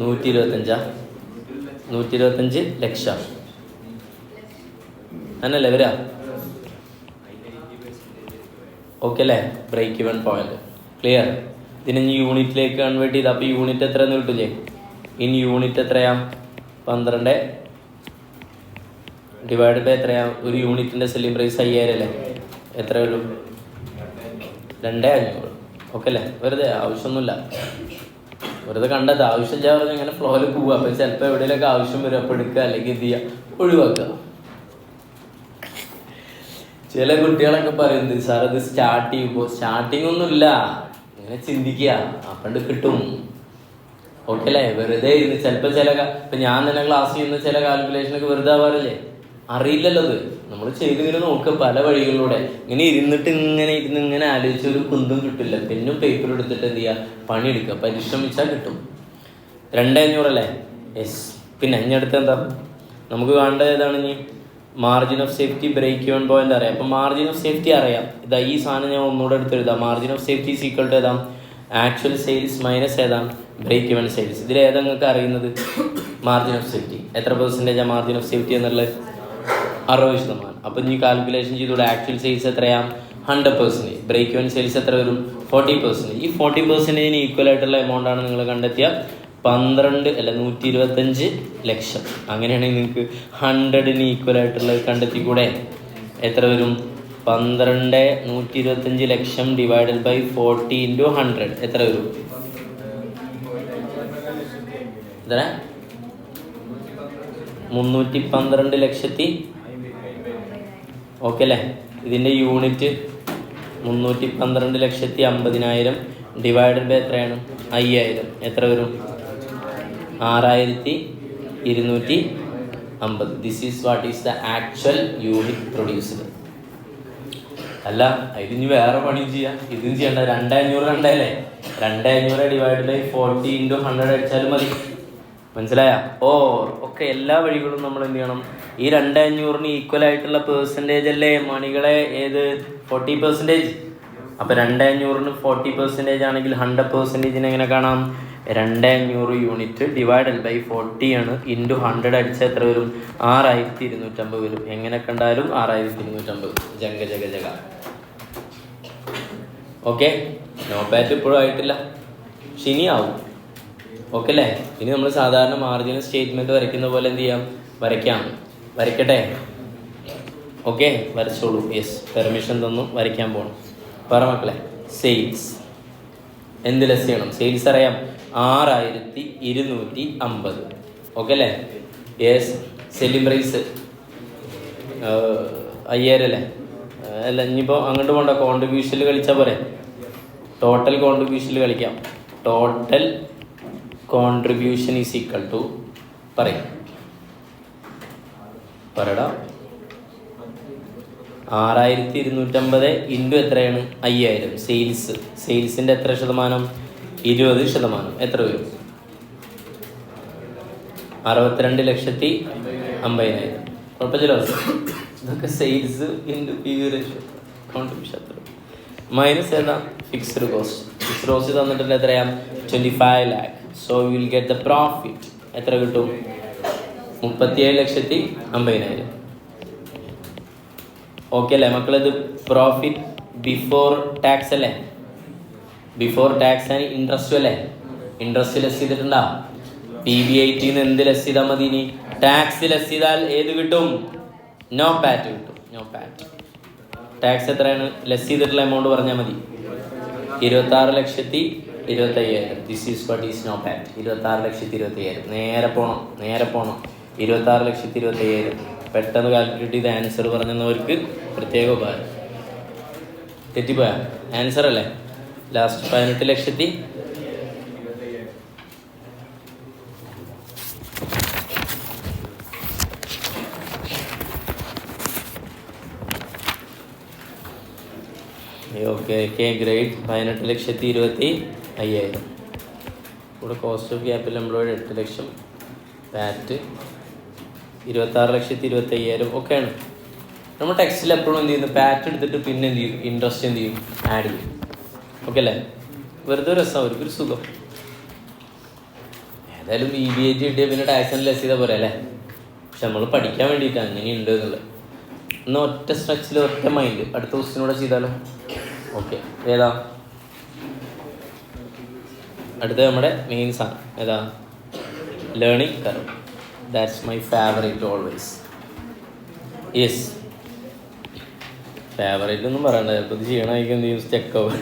125 ലക്ഷം അങ്ങനല്ലേ വരാ? ഓക്കെ അല്ലേ? Break even point clear. ഇതിന് യൂണിറ്റിലേക്ക് കൺവേർട്ട് ചെയ്ത് അപ്പോൾ യൂണിറ്റ് എത്ര എന്ന് കിട്ടില്ലേ? ഇൻ യൂണിറ്റ് എത്രയാ? 12 ഡിവൈഡ് ബൈ എത്രയാ? ഒരു യൂണിറ്റിൻ്റെ സെല്ലിംഗ് പ്രൈസ് 5000 അല്ലേ? എത്ര വരും? 2500. ഓക്കെ അല്ലേ? വെറുതെ ആവശ്യമൊന്നുമില്ല, വെറുതെ കണ്ടത് ആവശ്യമില്ല പറഞ്ഞാൽ അങ്ങനെ ഫ്ലോയിൽ പോവുക. അപ്പം ചിലപ്പോൾ എവിടെയെങ്കിലൊക്കെ ആവശ്യം വരും, അപ്പോൾ എടുക്കുക, അല്ലെങ്കിൽ എന്ത് ചെയ്യുക, ഒഴിവാക്കുക. ചില കുട്ടികളൊക്കെ പറയുന്നത് സാർ അത് സ്റ്റാർട്ട് ചെയ്യുമ്പോൾ സ്റ്റാർട്ടിങ് ഒന്നുമില്ല, ഇങ്ങനെ ചിന്തിക്കുക അപ്പണ്ട് കിട്ടും. ഓക്കെ അല്ലേ? വെറുതെ ഇരുന്ന് ചിലപ്പോൾ ഇപ്പം ഞാൻ തന്നെ ക്ലാസ് ചെയ്യുന്ന ചില കാൽക്കുലേഷനൊക്കെ വെറുതെ ആവാറില്ലേ? അറിയില്ലല്ലോ അത്. നമ്മൾ ചെയ്തിങ്ങനെ നോക്കുക പല വഴികളിലൂടെ. ഇങ്ങനെ ഇരുന്ന് ആലോചിച്ച് ഒരു കുന്തും കിട്ടില്ല. പെന്നും പേപ്പറും എടുത്തിട്ട് എന്ത് ചെയ്യുക, പണിയെടുക്കുക, പരിശ്രമിച്ചാൽ കിട്ടും. 2500 അല്ലേ? യെസ്. പിന്നെ ഇഞ്ഞടുത്ത് എന്താ നമുക്ക് കാണേണ്ടത്? ഏതാണ് ഇനി? Margin of safety, break even point അറിയാം. അപ്പം മാർജിൻ ഓഫ് സേഫ്റ്റി അറിയാം. ഇതാ ഈ സാധനം ഞാൻ ഒന്നുകൂടെ എടുത്തെഴുതാം. Margin of safety is equal to ഏതാ? ആക്ച്വൽ സെയിൽസ് മൈനസ് ഏതാ? Break even sales. ഇതിൽ ഏതാ നിങ്ങൾക്ക് അറിയുന്നത്? Margin of safety. എത്ര പെർസെൻറ്റേജാണ് മാർജിൻ ഓഫ് സേഫ്റ്റി എന്നുള്ളത്? 60%. അപ്പം ഇനി കാൽക്കുലേഷൻ ചെയ്തൂടെ. ആക്ച്വൽ സെയിൽസ് എത്രയാണ്? 100%. ബ്രേക്ക് ഇവൺ സെയിൽസ് എത്ര വരും? 40%. ഈ 40%-ന് ഈക്വൽ ആയിട്ടുള്ള എമൗണ്ട് ആണ് നിങ്ങൾ കണ്ടെത്തിയ 125 ലക്ഷം. അങ്ങനെയാണെങ്കിൽ നിങ്ങൾക്ക് 100-ന് ഈക്വൽ ആയിട്ടുള്ളത് കണ്ടെത്തിക്കൂടെ? എത്ര വരും? 125 ലക്ഷം ഡിവൈഡഡ് ബൈ 40 × 100 എത്ര വരും? എത്ര? 312 ഓക്കെ അല്ലേ? ഇതിൻ്റെ യൂണിറ്റ് 312,50,000 ഡിവൈഡഡ് ബൈ എത്രയാണ്? 5000. എത്ര വരും? 6250. This is what is the actual unit produced. അല്ല ഇതിന് വേറെ പണി ചെയ്യാം, ഇതും ചെയ്യണ്ട. 2500 കണ്ടല്ലേ? 2500 ഡിവൈഡ് ബൈ 40 × 100 അടിച്ചാലും മതി. മനസ്സിലായ? ഒക്കെ എല്ലാ വഴികളും നമ്മൾ എന്ത് ചെയ്യണം? ഈ 2500-ന് ഈക്വൽ ആയിട്ടുള്ള പെർസെൻറ്റേജ് അല്ലേ മണികളെ? ഏത്? 40%. അപ്പോൾ 2500-ന് 40% ആണെങ്കിൽ 100%-ന് എങ്ങനെ കാണാം? 2500 യൂണിറ്റ് ഡിവൈഡഡ് ബൈ 40 ആണ്. ഇൻറ്റു 100 അടിച്ചാൽ എത്ര വരും? 6250 വരും. എങ്ങനെ കണ്ടാലും 6250. ജഗ. ഓക്കെ. നോ ബാറ്റ് ഇപ്പോഴും ആയിട്ടില്ല, ശനിയാവും. ഓക്കെ അല്ലേ? ഇനി നമ്മൾ സാധാരണ മാർജിനൽ സ്റ്റേറ്റ്മെൻറ്റ് വരയ്ക്കുന്ന പോലെ എന്ത് ചെയ്യാം? വരയ്ക്കട്ടെ. ഓക്കെ, വരച്ചോളൂ. യെസ്, പെർമിഷൻ തന്നു, വരയ്ക്കാൻ പോകണം. പറ മക്കളെ. സെയിൽസ് എന്ത് ലെസ് ചെയ്യണം? സെയിൽസ് അറിയാം, 6250. ഓക്കെ അല്ലേ? യെസ്. സെല്ലിംഗ് പ്രൈസ് 5000 അല്ലേ? അല്ല, ഇനിയിപ്പോൾ അങ്ങോട്ട് പോകണ്ട, കോൺട്രിബ്യൂഷനിൽ കളിച്ചാൽ പോരെ? ടോട്ടൽ കോൺട്രിബ്യൂഷനിൽ കളിക്കാം. Total contribution is equal to പറയടാ 6250 ഇൻറ്റു എത്രയാണ്? 5000. സെയിൽസിൻ്റെ എത്ര ശതമാനം? 20%. എത്ര വരും? 62,50,000. കുഴപ്പമില്ലല്ലോ? ഇതൊക്കെ sales into P V ratio, contribution എത്ര മൈനസ് ഏതാ? ഫിക്സ്ഡ് കോസ്റ്റ് തന്നിട്ടുണ്ട്. എത്രയാണ്? 25 lakh. So will get the profit. എത്ര കിട്ടും? 37,50,000. ഓക്കെ അല്ലേ മക്കളിത്? പ്രോഫിറ്റ് ബിഫോർ ടാക്സ് അല്ലേ? ബിഫോർ ടാക്സ് ആൻഡ് ഇൻട്രസ്റ്റും അല്ലേ? Interest less ചെയ്തിട്ടുണ്ടാ? PBIT-ന്ന് എന്ത് ലെസ് ചെയ്താൽ മതി? ഇനി ടാക്സ് ലെസ് ചെയ്താൽ ഏത് കിട്ടും? നോ പാറ്റ് കിട്ടും. NOPAT. ടാക്സ് എത്രയാണ് ലെസ് ചെയ്തിട്ടുള്ള എമൗണ്ട് പറഞ്ഞാൽ മതി. 26,25,000. This is what is NOPAT. 26,25,000. നേരെ പോകണം. 26,25,000. പെട്ടെന്ന് കാൽക്കുലേറ്റ് ചെയ്ത് ആൻസർ പറഞ്ഞവർക്ക് പ്രത്യേക ഉപകാരം. തെറ്റിപ്പോയാ? ആൻസർ അല്ലേ? ലാസ്റ്റ് 18,00,000. ഓക്കെ. K grade 18,25,000. ഇവിടെ കോസ്റ്റ് ഓഫ് ക്യാപിറ്റൽ എംപ്ലോയിഡ് 8 ലക്ഷം, വാറ്റ് 26,25,000 ഒക്കെയാണ്. നമ്മൾ ടെക്സ്റ്റിൽ എപ്പോഴും എന്ത് ചെയ്യുന്നു, പാറ്റ് എടുത്തിട്ട് പിന്നെ എന്ത് ചെയ്യും, ഇൻട്രസ്റ്റ് എന്ത് ചെയ്യും, ആഡ് ചെയ്യും. ഓക്കെ അല്ലേ? വെറുതെ രസം, അവർക്കൊരു സുഖം. ഏതായാലും EBA കിട്ടിയ പിന്നെ ടാക്സ് ആൻഡ് ലെസ് ചെയ്താൽ പോരെ അല്ലേ? പക്ഷെ നമ്മൾ പഠിക്കാൻ വേണ്ടിയിട്ടാണ് അങ്ങനെയുണ്ട് എന്നുള്ളത്. എന്നാൽ ഒറ്റ സ്ട്രെച്ചിൽ ഒറ്റ മൈൻഡ്. അടുത്ത ക്വസ്റ്റിനൂടെ ചെയ്താലോ? ഓക്കെ. ഏതാ അടുത്ത? നമ്മുടെ മെയിൻ സാധനം ഏതാ? Learning curve. That's my favourite always. Yes, favourite ഒന്നും പറയണ്ട, ചിലപ്പോൾ ഇത് ചെയ്യണമായിരിക്കും എന്ത് ചെയ്യും, സ്റ്റെക്കാവും.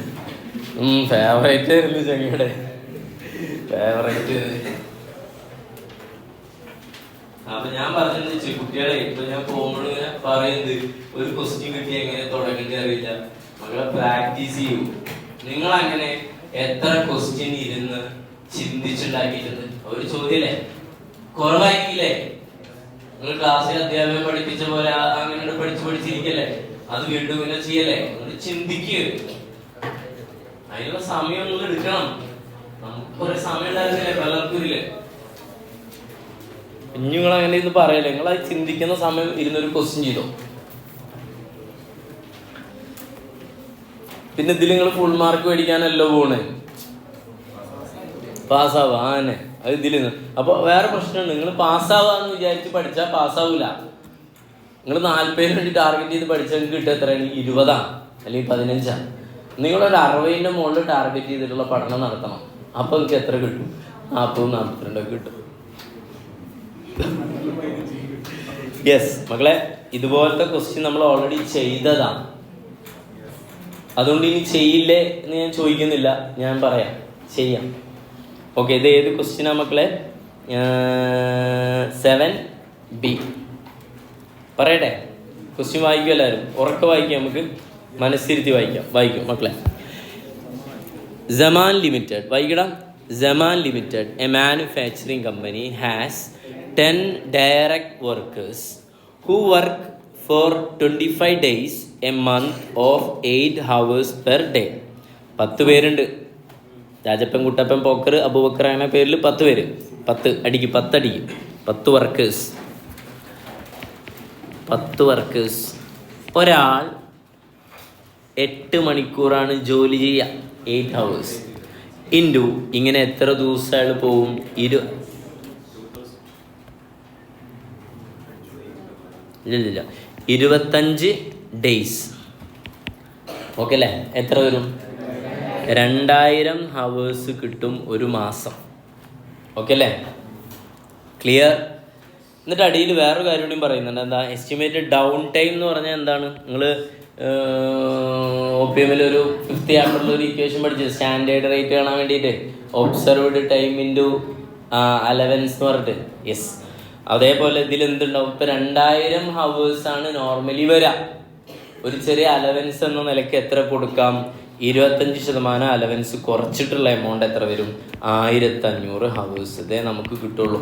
ഫേവറേറ്റ് ആയിരുന്നു ചങ്ങയുടെ ഫേവറേറ്റ്. അപ്പൊ ഞാൻ പറഞ്ഞത് കുട്ടികളെ, ഇപ്പൊ ഞാൻ പോകുമ്പോഴും ഇങ്ങനെ പറയുന്നത്, ഒരു ക്വസ്റ്റ്യൻ കിട്ടി എങ്ങനെ തുടങ്ങിയിട്ട് അറിയില്ല, മക്കളെ പ്രാക്ടീസ് ചെയ്യൂ. നിങ്ങൾ അങ്ങനെ എത്ര ക്വസ്റ്റ്യൻ ഇരുന്ന് ചിന്തിച്ചുണ്ടാക്കിയിട്ടുണ്ട്? ഒരു ചോദ്യല്ലേ, കുറവായിരിക്കില്ലേ? നിങ്ങൾ ക്ലാസ്സിൽ അധ്യാപകൻ പഠിപ്പിച്ച പോലെ അങ്ങനെ പഠിച്ചിരിക്കല്ലേ, അത് വീണ്ടും ഇങ്ങനെ ചെയ്യല്ലേ? നിങ്ങൾ ചിന്തിക്കുക. അതിനുള്ള സമയം നിങ്ങൾ എടുക്കണം. നമുക്ക് കുറെ സമയം ഉണ്ടായിരുന്നില്ലേ പലർക്കും ഇല്ലേ? നിങ്ങൾ അങ്ങനെ ഇത് പറയല്ലേ, നിങ്ങൾ അത് ചിന്തിക്കുന്ന സമയം ഇരുന്നൊരു ക്വസ്റ്റ്യൻ ചെയ്തോ. പിന്നെ ഇതിൽ നിങ്ങൾ ഫുൾ മാർക്ക് മേടിക്കാനല്ലോ പോണേ, പാസ്സാവുക ആനെ അത് ഇതിൽ നിന്ന്. അപ്പോൾ വേറെ പ്രശ്നമുണ്ട്, നിങ്ങൾ പാസ്സാവാന്ന് വിചാരിച്ച് പഠിച്ചാൽ പാസ്സാവൂല. നിങ്ങൾ 40 വേണ്ടി ടാർഗറ്റ് ചെയ്ത് പഠിച്ചാൽ നിങ്ങൾക്ക് കിട്ടുക എത്രയാണ്? 20 അല്ലെങ്കിൽ 15. നിങ്ങളൊരു 60ന്റെ മുകളിൽ ടാർഗറ്റ് ചെയ്തിട്ടുള്ള പഠനം നടത്തണം. അപ്പോൾ നിങ്ങൾക്ക് എത്ര കിട്ടും? 40-42 കിട്ടും. യെസ് മക്കളെ, ഇതുപോലത്തെ ക്വസ്റ്റ്യൻ നമ്മൾ ഓൾറെഡി ചെയ്തതാണ്. അതുകൊണ്ട് ഇനി ചെയ്യില്ലേ എന്ന് ഞാൻ ചോദിക്കുന്നില്ല, ഞാൻ പറയാം, ചെയ്യാം. ഓക്കെ, ഇത് ഏത് ക്വസ്റ്റ്യനാ മക്കളെ? 7B. പറയട്ടെ, ക്വസ്റ്റ്യൻ വായിക്കും എല്ലാവരും, ഉറക്കെ വായിക്കാം, നമുക്ക് മനസ്സിരുത്തി വായിക്കും മക്കളെ. Zaman Limited, വായിക്കടാ. Zaman Limited, a manufacturing company, has 10 direct workers who work for 25 days a month of 8 hours per day. 10 പേരുണ്ട്. രാജപ്പൻ, കുട്ടപ്പൻ, പോക്കർ, അബൂബക്കർ അങ്ങനെ പേരിൽ 10 പേര്. 10 അടിക്കും. 10 വർക്കേഴ്സ്. 10 വർക്കേഴ്സ്. ഒരാൾ 8 മണിക്കൂറാണ് ജോലി ചെയ്യുക, 8 hours. ഇൻറ്റു ഇങ്ങനെ എത്ര ദിവസം അയാൾ പോവും? 25 ഡേയ്സ്. ഓക്കെ അല്ലേ? എത്ര വരും? 2000 ഹവേഴ്സ് കിട്ടും ഒരു മാസം. ഓക്കെ അല്ലേ? ക്ലിയർ? എന്നിട്ട് അടിയിൽ വേറൊരു കാര്യം കൂടി പറയുന്നുണ്ട്. എന്താ? എസ്റ്റിമേറ്റഡ് ഡൗൺ ടൈം എന്ന് പറഞ്ഞാൽ എന്താണ്? നിങ്ങൾ OPM ഒരു 5th ചാപ്റ്ററിൽ ഒരു ഇക്വേഷൻ പഠിച്ചത്, സ്റ്റാൻഡേർഡ് റേറ്റ് കാണാൻ വേണ്ടിയിട്ട് ഒബ്സർവ്ഡ് ടൈം ഇൻറ്റു അലവൻസ് എന്ന് പറഞ്ഞിട്ട്. യെസ്, അതേപോലെ ഇതിൽ എന്തുണ്ടാവും? ഇപ്പം 2000 ഹവേഴ്സാണ് നോർമലി വരിക. ഒരു ചെറിയ അലവൻസ് എന്ന നിലയ്ക്ക് എത്ര കൊടുക്കാം? 25% അലവൻസ് കുറച്ചിട്ടുള്ള എമൗണ്ട് എത്ര വരും? 1500 ഹവേഴ്സ്. ഇതേ നമുക്ക് കിട്ടുള്ളൂ.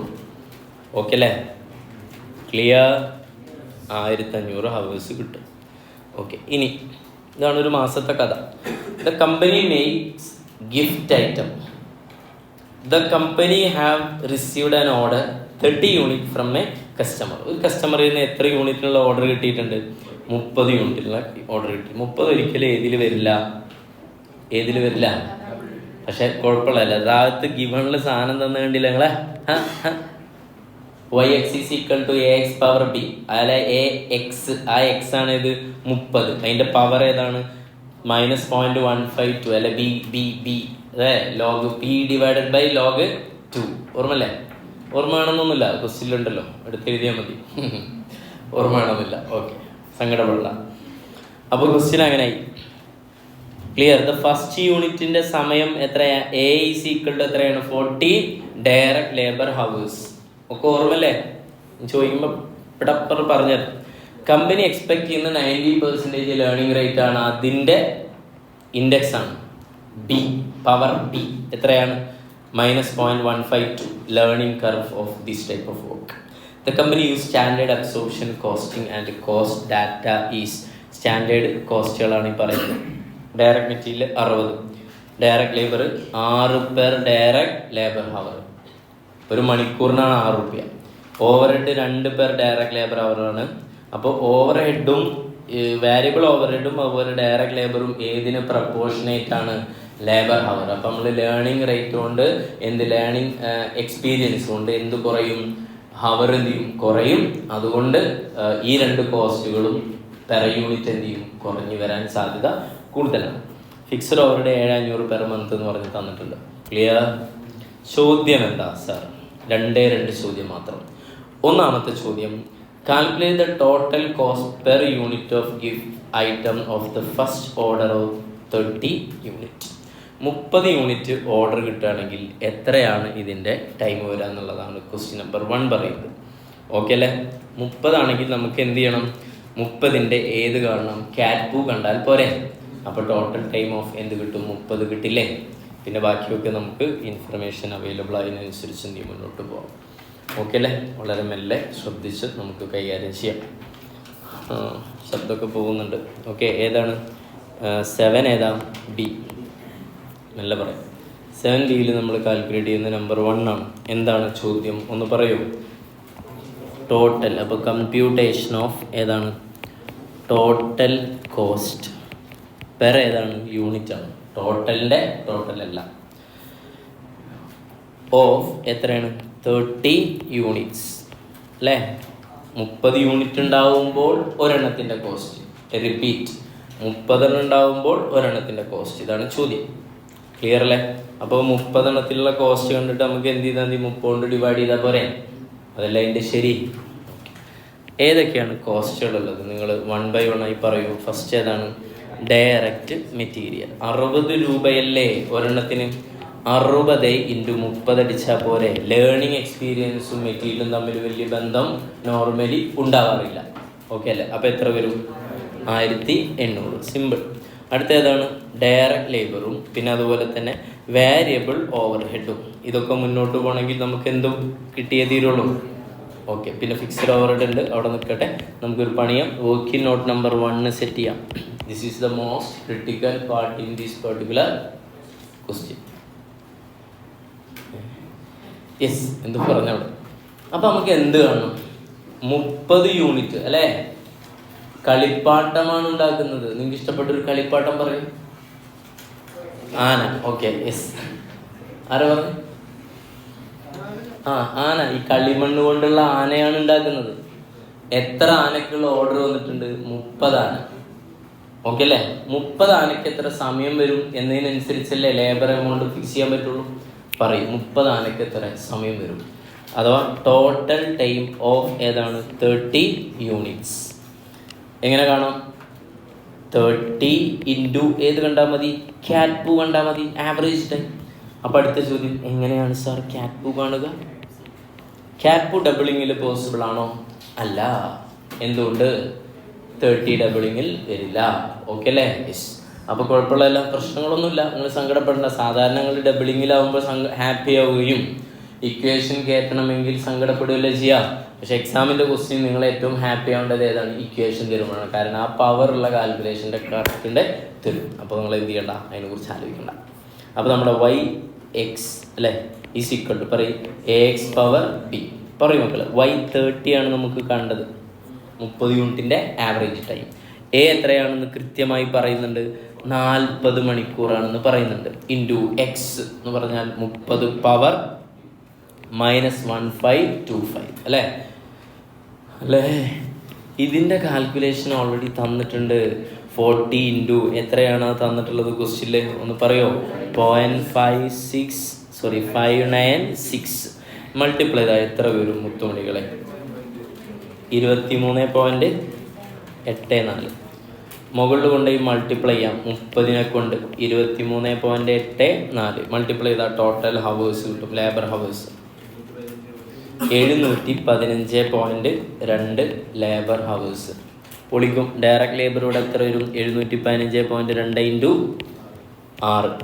ഓക്കെ അല്ലേ? ക്ലിയർ? 1500 ഹവേഴ്സ് കിട്ടും. ഓക്കെ, ഇനി ഇതാണ് ഒരു മാസത്തെ കഥ. The company makes gift item. The company have received an order 30 unit from A customer. ഒരു കസ്റ്റമറിൽ നിന്ന് എത്ര യൂണിറ്റിനുള്ള ഓർഡർ കിട്ടിയിട്ടുണ്ട്? 30 യൂണിറ്റിനുള്ള ഓർഡർ കിട്ടി. 30 ഒരിക്കലും ഏതിൽ വരില്ല. പക്ഷെ കുഴപ്പമില്ല, അതാകത്ത് ഗിവണിൽ സാധനം തന്നു കണ്ടില്ല നിങ്ങളെ. yx is equal to ax power b. അല്ലെ ax, ആ x ആണ് ഇത് 30. അതിന്റെ പവർ ഏതാണ്? -0.152 അല്ലെ b അതെ log p divided by log 2. ഓർമ്മല്ലേ? ഓർമ്മ വേണമെന്നൊന്നുമില്ല, ക്വസ്റ്റ്യനിലുണ്ടല്ലോ, എടുത്ത് എഴുതിയാൽ മതി. ഓർമ്മ വേണമെന്നില്ല. ഓക്കെ, സങ്കടപ്പെടണ്ട. അപ്പോൾ ക്വസ്റ്റ്യൻ അങ്ങനെയായി. ക്ലിയർ? ദ ഫസ്റ്റ് യൂണിറ്റിന്റെ സമയം എത്രയാ? a is equal to എത്രയാണ്? 40 ഡയറക്റ്റ് ലേബർ ഹവേഴ്സ്. ഒക്കെ ഓർമ്മല്ലേ? ചോദിക്കുമ്പോൾ ഇവിടെ പറഞ്ഞത്. കമ്പനി എക്സ്പെക്ട് ചെയ്യുന്ന 90% ലേണിംഗ് റേറ്റ് ആണ്. അതിൻ്റെ ഇൻഡെക്സ് ആണ് B, പവർ B എത്രയാണ്? -0.152 learning curve of this type of work. The company use standard absorption costing and cost data is. Standard കോസ്റ്റുകളാണ് ഈ പറയുന്നത്. Direct material 60, direct labour 6 per direct labour hour. ഒരു മണിക്കൂറിനാണ് 6 രൂപ. Overhead 2 per direct labour ഹവറാണ്. അപ്പോൾ ഓവർ ഹെഡും വാരിയബിൾ ഓവർ ഹെഡും അതുപോലെ ഡയറക്റ്റ് ലേബറും ഏതിന് പ്രപ്പോർഷനേറ്റ് ആണ്? Labour hour. അപ്പം നമ്മൾ ലേണിംഗ് റേറ്റ് കൊണ്ട് ലേണിംഗ് എക്സ്പീരിയൻസ് കൊണ്ട് എന്ത് കുറയും? ഹവർ എന്ത് ചെയ്യും? കുറയും. അതുകൊണ്ട് ഈ 2 കോസ്റ്റുകളും പെർ യൂണിറ്റ് എന്ത് ചെയ്യും? കുറഞ്ഞു വരാൻ സാധ്യത കൂടുതലാണ്. ഫിക്സഡ് ഓവറുടെ 7,500 പെർ മന്ത് എന്ന് പറഞ്ഞ് തന്നിട്ടുണ്ട്. ക്ലിയർ? ചോദ്യം എന്താ സാർ? 2 ചോദ്യം മാത്രം. ഒന്നാമത്തെ ചോദ്യം, calculate the total cost per unit of gift item of the first order of 30 unit. 30 unit order കിട്ടുകയാണെങ്കിൽ എത്രയാണ് ഇതിൻ്റെ ടൈം വരിക എന്നുള്ളതാണ് ക്വസ്റ്റ്യൻ നമ്പർ 1 പറയുന്നത്. ഓക്കെ അല്ലേ? 30 ആണെങ്കിൽ നമുക്ക് എന്ത് ചെയ്യണം? 30ൻ്റെ ഏത് കാണണം? ക്യാറ്റ് കണ്ടാൽ പോരെ. അപ്പോൾ ടോട്ടൽ ടൈം ഓഫ് എന്ത് കിട്ടും? 30 കിട്ടില്ലേ? പിന്നെ ബാക്കിയൊക്കെ നമുക്ക് ഇൻഫർമേഷൻ അവൈലബിൾ ആയതിനനുസരിച്ച് എന്ത് ചെയ്യും? മുന്നോട്ട് പോകാം. ഓക്കെ അല്ലേ? വളരെ മെല്ലെ ശ്രദ്ധിച്ച് നമുക്ക് കൈകാര്യം ചെയ്യാം. ശബ്ദമൊക്കെ പോകുന്നുണ്ട്. ഓക്കെ, ഏതാണ് 7? ഏതാ? ബി. നല്ല പറയാം. 7Bയിൽ നമ്മൾ കാൽക്കുലേറ്റ് ചെയ്യുന്ന നമ്പർ 1 ആണ്. എന്താണ് ചോദ്യം? ഒന്ന് പറയൂ. ടോട്ടൽ. അപ്പോൾ കമ്പ്യൂട്ടേഷൻ ഓഫ് ഏതാണ്? ടോട്ടൽ കോസ്റ്റ് പെർ ഏതാണ്? യൂണിറ്റ് ആണ്. ടോട്ടലിൻ്റെ ടോട്ടൽ അല്ല. ഓഫ് എത്രയാണ്? 30 യൂണിറ്റ്സ് അല്ലേ? 30 യൂണിറ്റ് ഉണ്ടാവുമ്പോൾ ഒരെണ്ണത്തിൻ്റെ കോസ്റ്റ്. റിപ്പീറ്റ്, 30 ഉണ്ടാവുമ്പോൾ ഒരെണ്ണത്തിൻ്റെ കോസ്റ്റ്. ഇതാണ് ചോദ്യം. ക്ലിയർ അല്ലേ? അപ്പോൾ 30 എണ്ണത്തിലുള്ള കോസ്റ്റ് കണ്ടിട്ട് നമുക്ക് എന്ത് ചെയ്താൽ മതി? 30 കൊണ്ട് ഡിവൈഡ് ചെയ്താൽ പോരെ. അതല്ല അതിൻ്റെ ശരി. ഏതൊക്കെയാണ് കോസ്റ്റുകളുള്ളത്? നിങ്ങൾ 1 by 1 ആയി പറയൂ. ഫസ്റ്റ് ഏതാണ്? Direct material. 60 രൂപയല്ലേ ഒരെണ്ണത്തിന്? 60 × 30 അടിച്ചാൽ പോരെ. ലേണിംഗ് എക്സ്പീരിയൻസും മെറ്റീരിയലും തമ്മിൽ വലിയ ബന്ധം നോർമലി ഉണ്ടാവാറില്ല. ഓക്കെ അല്ലേ? അപ്പോൾ എത്ര വരും? 1800. സിമ്പിൾ. അടുത്ത ഏതാണ്? ഡയറക്റ്റ് ലേബറും പിന്നെ അതുപോലെ തന്നെ വാരിയബിൾ ഓവർ ഹെഡും. ഇതൊക്കെ മുന്നോട്ട് പോകണമെങ്കിൽ നമുക്ക് എന്തും കിട്ടിയേ തീരുള്ളൂ. ഓക്കെ, പിന്നെ ഫിക്സഡ് ഓവർ ഹെഡ് ഉണ്ട്, അവിടെ നിൽക്കട്ടെ. നമുക്കൊരു പണിയാം. വർക്കിംഗ് നോട്ട് നമ്പർ 1 സെറ്റ് ചെയ്യാം. This is the most critical part in this particular question. Yes, എന്ത് പറഞ്ഞവിടെ? അപ്പം നമുക്ക് എന്ത് കാണണം? 30 യൂണിറ്റ് അല്ലേ? കളിപ്പാട്ടമാണ് ഉണ്ടാക്കുന്നത്. നിങ്ങൾക്ക് ഇഷ്ടപ്പെട്ടൊരു കളിപ്പാട്ടം പറയും. ആന. Okay, yes. ആരാ പറഞ്ഞു? ആന. ഈ കളിമണ്ണ് കൊണ്ടുള്ള ആനയാണ് ഉണ്ടാക്കുന്നത്. എത്ര ആനക്കുള്ള ഓർഡർ വന്നിട്ടുണ്ട്? 30 ആന. ഓക്കെ അല്ലേ? 30 ആനയ്ക്ക് എത്ര സമയം വരും എന്നതിനനുസരിച്ചല്ലേ ലേബർ എമൗണ്ട് ഫിക്സ് ചെയ്യാൻ പറ്റുള്ളൂ. പറയും 30 ആനയ്ക്ക് എത്ര സമയം വരും. അഥവാ ടോട്ടൽ ടൈം ഓഫ് ഏതാണ്? 30 യൂണിറ്റ്സ്. എങ്ങനെ കാണാം? 30 ഇൻറ്റു ഏത് കണ്ടാൽ മതി? ക്യാറ്റ് കണ്ടാൽ മതി. Average time. അപ്പോൾ അടുത്ത ചോദ്യം, എങ്ങനെയാണ് സാർ ക്യാറ്റ് കാണുക? ക്യാറ്റ് ഡബിളിങ്ങിൽ പോസിബിൾ ആണോ? അല്ല. എന്തുകൊണ്ട്? 30 ഡബിളിങ്ങിൽ വരില്ല. ഓക്കെ അല്ലേ? യെസ്. അപ്പോൾ കുഴപ്പമുള്ള പ്രശ്നങ്ങളൊന്നുമില്ല. നിങ്ങൾ സങ്കടപ്പെടേണ്ട. സാധാരണ നിങ്ങൾ ഡബിളിങ്ങിലാവുമ്പോൾ ഹാപ്പി ആവുകയും ഇക്വേഷൻ കയറ്റണമെങ്കിൽ സങ്കടപ്പെടുകയല്ലേ ചെയ്യുക. പക്ഷെ എക്സാമിൻ്റെ ക്വസ്റ്റ്യൻ നിങ്ങൾ ഏറ്റവും ഹാപ്പി ആവേണ്ടത് ഏതാണ്? ഇക്വേഷൻ തരുമ്പോഴാണ്. കാരണം ആ പവറുള്ള കാൽക്കുലേഷൻ്റെ കറക്റ്റിൻ്റെ തരും. അപ്പോൾ നിങ്ങൾ എന്ത് ചെയ്യണ്ട? അതിനെക്കുറിച്ച് ആലോചിക്കണ്ട. അപ്പോൾ നമ്മുടെ y(x) അല്ലേ ഈസ് ഈക്വൽ ടു പറയും ax പവർ b. പറയും മക്കൾ. y30 ആണ് നമുക്ക് കണ്ടത്. 30 യൂണിറ്റിൻ്റെ ആവറേജ് ടൈം. എ എത്രയാണെന്ന് കൃത്യമായി പറയുന്നുണ്ട്. 40 മണിക്കൂറാണെന്ന് പറയുന്നുണ്ട്. ഇൻറ്റു എക്സ് എന്ന് പറഞ്ഞാൽ 30 പവർ -1525 അല്ലേ? ഇതിൻ്റെ കാൽക്കുലേഷൻ ഓൾറെഡി തന്നിട്ടുണ്ട്. 40 ഇൻറ്റു എത്രയാണ് തന്നിട്ടുള്ളത് ക്വസ്റ്റ്യനിൽ? ഒന്ന് പറയോ? 596 മൾട്ടിപ്ലൈ ചെയ്താൽ എത്ര വരും മുത്തുമണികളെ? 23.84. മുകളിൽ കൊണ്ടുപോയി മൾട്ടിപ്ലൈ ചെയ്യാം 30നെ കൊണ്ട്. 23.84 മൾട്ടിപ്ലൈ ചെയ്താൽ ടോട്ടൽ ഹവേഴ്സ് കിട്ടും. Labour hours 715.2 labour hours. പൊളിക്കും. ഡയറക്റ്റ് ലേബർ ഇവിടെ എത്ര വരും? 715.2 ഇൻറ്റു 6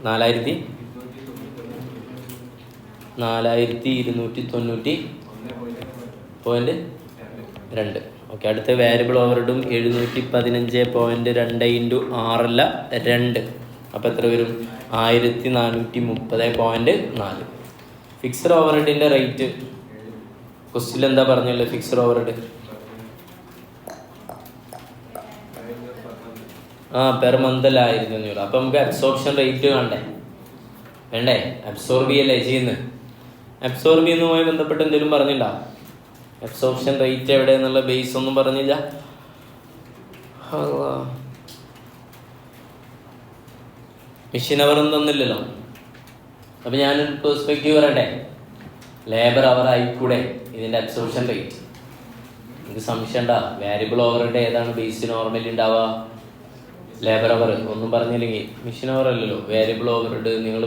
4290.2. ഓക്കെ. അടുത്ത വേരിയബിൾ ഓവർഹെഡും 715.2 ഇൻറ്റു 6 2. അപ്പോൾ എത്ര വരും? 1430.4. ഫിക്സഡ് ഓവർഹെഡിൻ്റെ റേറ്റ് ക്വസ്റ്റ്യൻ എന്താ പറഞ്ഞല്ലോ? Fixed overhead per month 1500. അപ്പം നമുക്ക് അബ്സോർപ്ഷൻ റേറ്റ് വേണ്ടേ? അബ്സോർബ് ചെയ്യല്ലേ ചെയ്യുന്നത്. അബ്സോർബ് ചെയ്യുന്നതുമായി ബന്ധപ്പെട്ട് എന്തെങ്കിലും പറഞ്ഞിട്ടുണ്ടോ? അബ്സോർപ്ഷൻ റേറ്റ് എവിടെ എന്നുള്ള ബേസ് ഒന്നും പറഞ്ഞില്ല. മെഷീൻ അവർ ഒന്നും തന്നില്ലല്ലോ. അപ്പം ഞാനൊരു പെർസ്പെക്റ്റീവ് പറയട്ടെ. ലേബർ അവർ ആയിക്കൂടെ ഇതിൻ്റെ അബ്സോർപ്ഷൻ റേറ്റ്? എനിക്ക് സംശയം ഉണ്ടാ. വേരിയബിൾ ഓവറുടെ ഏതാണ് ബേസ് നോർമലി ഉണ്ടാവുക? Labour hour. ഒന്നും പറഞ്ഞില്ലെങ്കിൽ മെഷീൻ അവർ അല്ലല്ലോ. വേരിയബിൾ ഓവറുടെ നിങ്ങൾ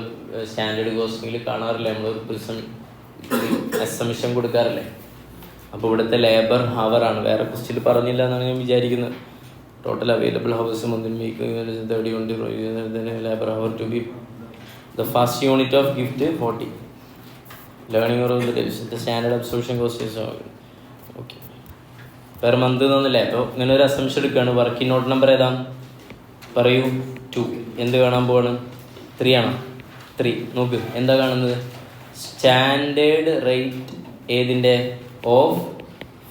സ്റ്റാൻഡേർഡ് കോസ്റ്റിങ്ങിൽ കാണാറില്ലേ? നമ്മളൊരു എസ്എംഷൻ കൊടുക്കാറില്ലേ? അപ്പോൾ ഇവിടുത്തെ ലേബർ ഹവറാണ്. വേറെ ക്വസ്റ്റ്യൻ പറഞ്ഞില്ല എന്നാണ് ഞാൻ വിചാരിക്കുന്നത്. ടോട്ടൽ അവൈലബിൾ ഹവേഴ്സ് മന്തിൽ labour hour to be the first unit of gift 40. Learning or the standard absorption cost. Okay. Per month എന്നൊന്നുമില്ലേ? അപ്പോൾ ഇങ്ങനെ ഒരു അസംഷൻ എടുക്കുകയാണ്. വർക്കിംഗ് നോട്ട് നമ്പർ ഏതാണ് പറയൂ? 2. എന്ത് കാണാൻ പോവാണ്? 3 ആണോ? 3. നോക്ക് എന്താ കാണുന്നത്? സ്റ്റാൻഡേർഡ് റേറ്റ് ഏതിൻ്റെ? Of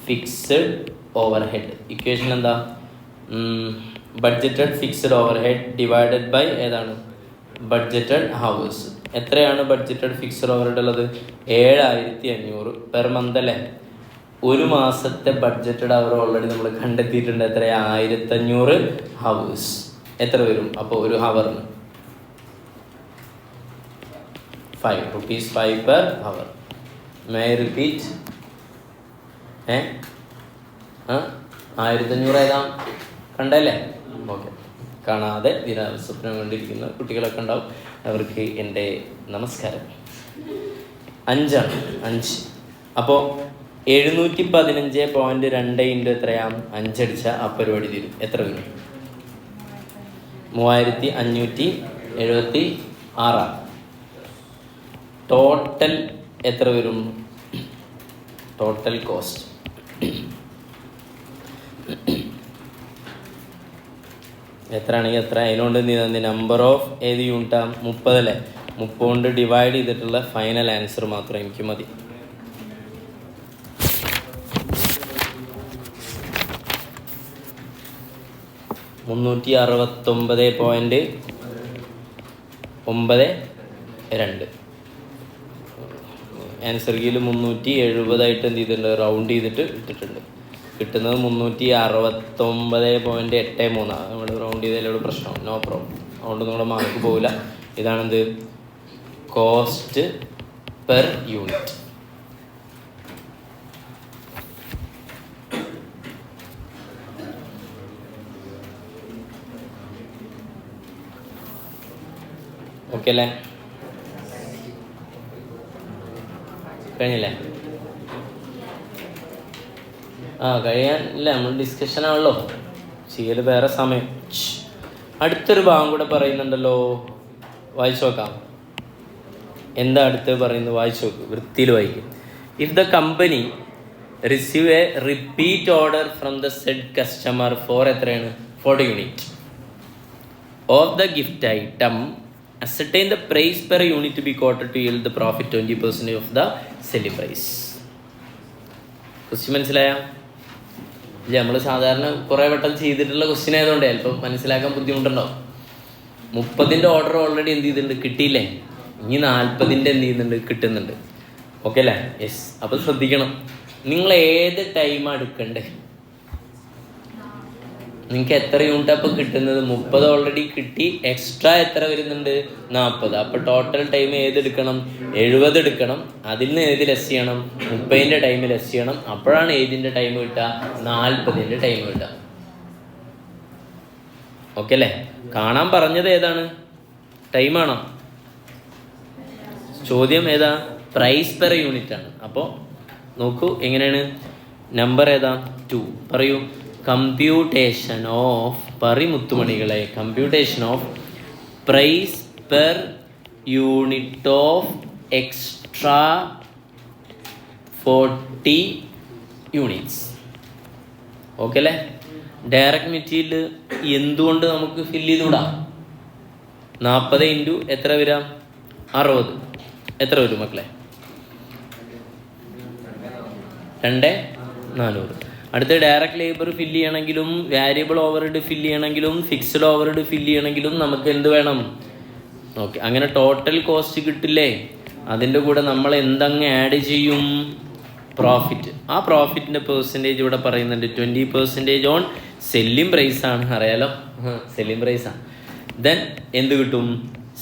fixed overhead. ഇക്വേഷൻ എന്താ? Budgeted fixed overhead divided by ഏതാണ്? Budgeted hours. എത്രയാണ് ബഡ്ജറ്റഡ് ഫിക്സഡ് ഓവർഹെഡ് ഉള്ളത്? 7500 പെർ മന്ത് അല്ലേ? ഒരു മാസത്തെ ബഡ്ജറ്റഡ് അവർ ഓൾറെഡി നമ്മൾ കണ്ടെത്തിയിട്ടുണ്ട്. എത്ര? 1500 ഹവേഴ്സ്. എത്ര വരും അപ്പോൾ ഒരു ഹവറിന്? 5 rupees 5 per hour. May I repeat? 1500 ഏതാ? കണ്ടല്ലേ? ഓക്കെ. കാണാതെ ദിനാവസരത്തിന് വേണ്ടിയിരിക്കുന്ന കുട്ടികളൊക്കെ ഉണ്ടാവും. അവർക്ക് എൻ്റെ നമസ്കാരം. 5 ആണ്. 5. അപ്പോൾ 715.2 ഇൻറ്റു എത്രയാണ്? 5 അടിച്ചാൽ ആ പരിപാടി തീരും. എത്ര വരും? 3576. ടോട്ടൽ എത്ര വരും? ടോട്ടൽ കോസ്റ്റ് എത്ര ആണെങ്കിൽ എത്ര? അതിനോണ്ട് നമ്പർ ഓഫ് ഏത് യൂണിറ്റാണ്? 30 അല്ലേ? 30 കൊണ്ട് ഡിവൈഡ് ചെയ്തിട്ടുള്ള ഫൈനൽ ആൻസർ മാത്രം എനിക്ക് മതി. $369.92. ആൻസർ കീയിൽ 370 എന്ത് ചെയ്തിട്ടുണ്ട്? റൗണ്ട് ചെയ്തിട്ട് ഇട്ടിട്ടുണ്ട്. കിട്ടുന്നത് 369.83. നമ്മൾ റൗണ്ട് ചെയ്തതിലൂടെ പ്രശ്നമാണ്. No problem. അതുകൊണ്ട് നമ്മുടെ മാർക്ക് പോകില്ല. ഇതാണെന്ത്? Cost per unit. ഓക്കെ അല്ലേ? കഴിഞ്ഞില്ലേ? കഴിയാനില്ല. നമ്മൾ ഡിസ്കഷൻ ആണല്ലോ ചെയ്യൽ. വേറെ സമയം. അടുത്തൊരു ഭാഗം കൂടെ പറയുന്നുണ്ടല്ലോ. വായിച്ചു നോക്കാം. എന്താ അടുത്ത് പറയുന്നത്? വായിച്ചു നോക്ക്. വൃത്തിയിൽ വായിക്കും. If the company receive a repeat order from the said customer for എത്രയാണ്? 40 unit of the gift item, ascertain the price per unit to be quoted to yield the profit 20% of the selling price. Question മനസ്സിലായോ? ഇല്ല, നമ്മൾ സാധാരണ കുറേ വട്ടം ചെയ്തിട്ടുള്ള question ആയതുകൊണ്ട് ചിലപ്പോൾ മനസ്സിലാക്കാൻ ബുദ്ധിമുട്ടുണ്ടാവും. 30ൻ്റെ ഓർഡർ ഓൾറെഡി എന്ത് ചെയ്തിട്ടുണ്ട്? കിട്ടിയില്ലേ? ഇനി 40ൻ്റെ എന്ത് ചെയ്യുന്നുണ്ട്? കിട്ടുന്നുണ്ട്. ഓക്കെ അല്ലേ? യെസ്. അപ്പോൾ ശ്രദ്ധിക്കണം. നിങ്ങൾ ഏത് ടൈമാണ് എടുക്കണ്ടേ? നിങ്ങൾക്ക് എത്ര യൂണിറ്റ് അപ്പോൾ കിട്ടുന്നത്? 30 ഓൾറെഡി കിട്ടി. എക്സ്ട്രാ എത്ര വരുന്നുണ്ട്? 40. അപ്പോൾ ടോട്ടൽ ടൈം ഏതെടുക്കണം? 70 എടുക്കണം. അതിൽ നിന്ന് ഏത് ലെസ് ചെയ്യണം? 30ൻ്റെ ടൈം ലെസ് ചെയ്യണം. അപ്പോഴാണ് ഏതിൻ്റെ ടൈം കിട്ടുക? 40ൻ്റെ ടൈം കിട്ടുക. ഓക്കെ അല്ലേ? കാണാൻ പറഞ്ഞത് ഏതാണ്? ടൈമാണോ? ചോദ്യം ഏതാ? പ്രൈസ് പെർ യൂണിറ്റ് ആണ്. അപ്പോൾ നോക്കൂ എങ്ങനെയാണ്. നമ്പർ ഏതാ? 2. പറയൂ. കമ്പ്യൂട്ടേഷൻ ഓഫ് മുത്തുമണികളെ. Computation of price per unit of extra 40 units. Okay അല്ലേ? ഡയറക്റ്റ് മെറ്റീരിയൽ എന്തുകൊണ്ട് നമുക്ക് ഫില്ല് ചെയ്തുകൂടാ? 40 ഇൻറ്റു എത്ര വരാം? 60. എത്ര വരും മക്കളെ? 2400. അടുത്ത ഡയറക്റ്റ് ലേബർ ഫില്ല് ചെയ്യണമെങ്കിലും വാരിയബിൾ ഓവർഹെഡ് ഫില്ല് ചെയ്യണമെങ്കിലും ഫിക്സ്ഡ് ഓവർഹെഡ് ഫില്ല് ചെയ്യണമെങ്കിലും നമുക്ക് എന്ത് വേണം? ഓക്കെ, അങ്ങനെ ടോട്ടൽ കോസ്റ്റ് കിട്ടില്ലേ? അതിൻ്റെ കൂടെ നമ്മൾ എന്തങ്ങ് ആഡ് ചെയ്യും? പ്രോഫിറ്റ്. ആ പ്രോഫിറ്റിൻ്റെ പെർസെൻറ്റേജ് ഇവിടെ പറയുന്നുണ്ട്. 20% ഓൺ സെല്ലിംഗ് പ്രൈസാണ്, അറിയാലോ, സെല്ലിംഗ് പ്രൈസാണ്. ദെൻ എന്ത് കിട്ടും?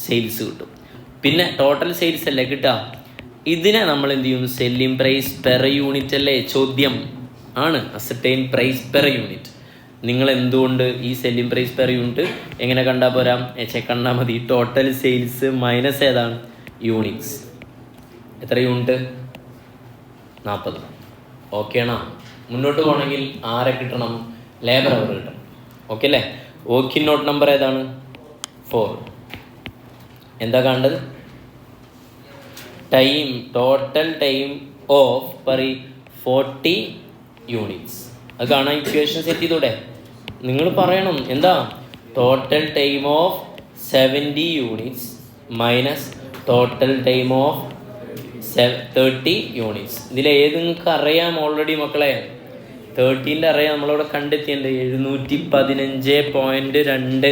സെയിൽസ് കിട്ടും. പിന്നെ ടോട്ടൽ സെയിൽസ് അല്ലേ കിട്ടുക, ഇതിനെ നമ്മൾ എന്ത് ചെയ്യും? സെല്ലിംഗ് പ്രൈസ് പെർ യൂണിറ്റ് അല്ലേ ചോദ്യം? ആണ്, അസർട്ടൈൻ പ്രൈസ് പെർ യൂണിറ്റ്. നിങ്ങൾ എന്തുകൊണ്ട് ഈ സെല്ലിംഗ് പ്രൈസ് പെർ യൂണിറ്റ് എങ്ങനെ കണ്ടാൽ പോരാ? കണ്ടാൽ മതി. ടോട്ടൽ സെയിൽസ് മൈനസ് ഏതാണ്? യൂണിറ്റ്സ്. എത്ര യൂണിറ്റ്? 40. ഓക്കെ ആണോ? മുന്നോട്ട് പോകണമെങ്കിൽ ആരെ കിട്ടണം? ലേബർ അവർ കിട്ടണം. ഓക്കെ അല്ലേ? വർക്കിംഗ് നോട്ട് നമ്പർ ഏതാണ്? 4. എന്താ കാണേണ്ടത്? Time, total time of 40 units. അത് കാണാൻ ഇക്വേഷൻ സെറ്റ് ചെയ്തൂടെ? നിങ്ങൾ പറയണം എന്താ? Total time of 70 units minus total time of 30 units. ഇതിലേത് നിങ്ങൾക്ക് അറിയാം ഓൾറെഡി മക്കളെ? 13 അറിയാം, നമ്മളിവിടെ കണ്ടെത്തിയുണ്ട്. 715.2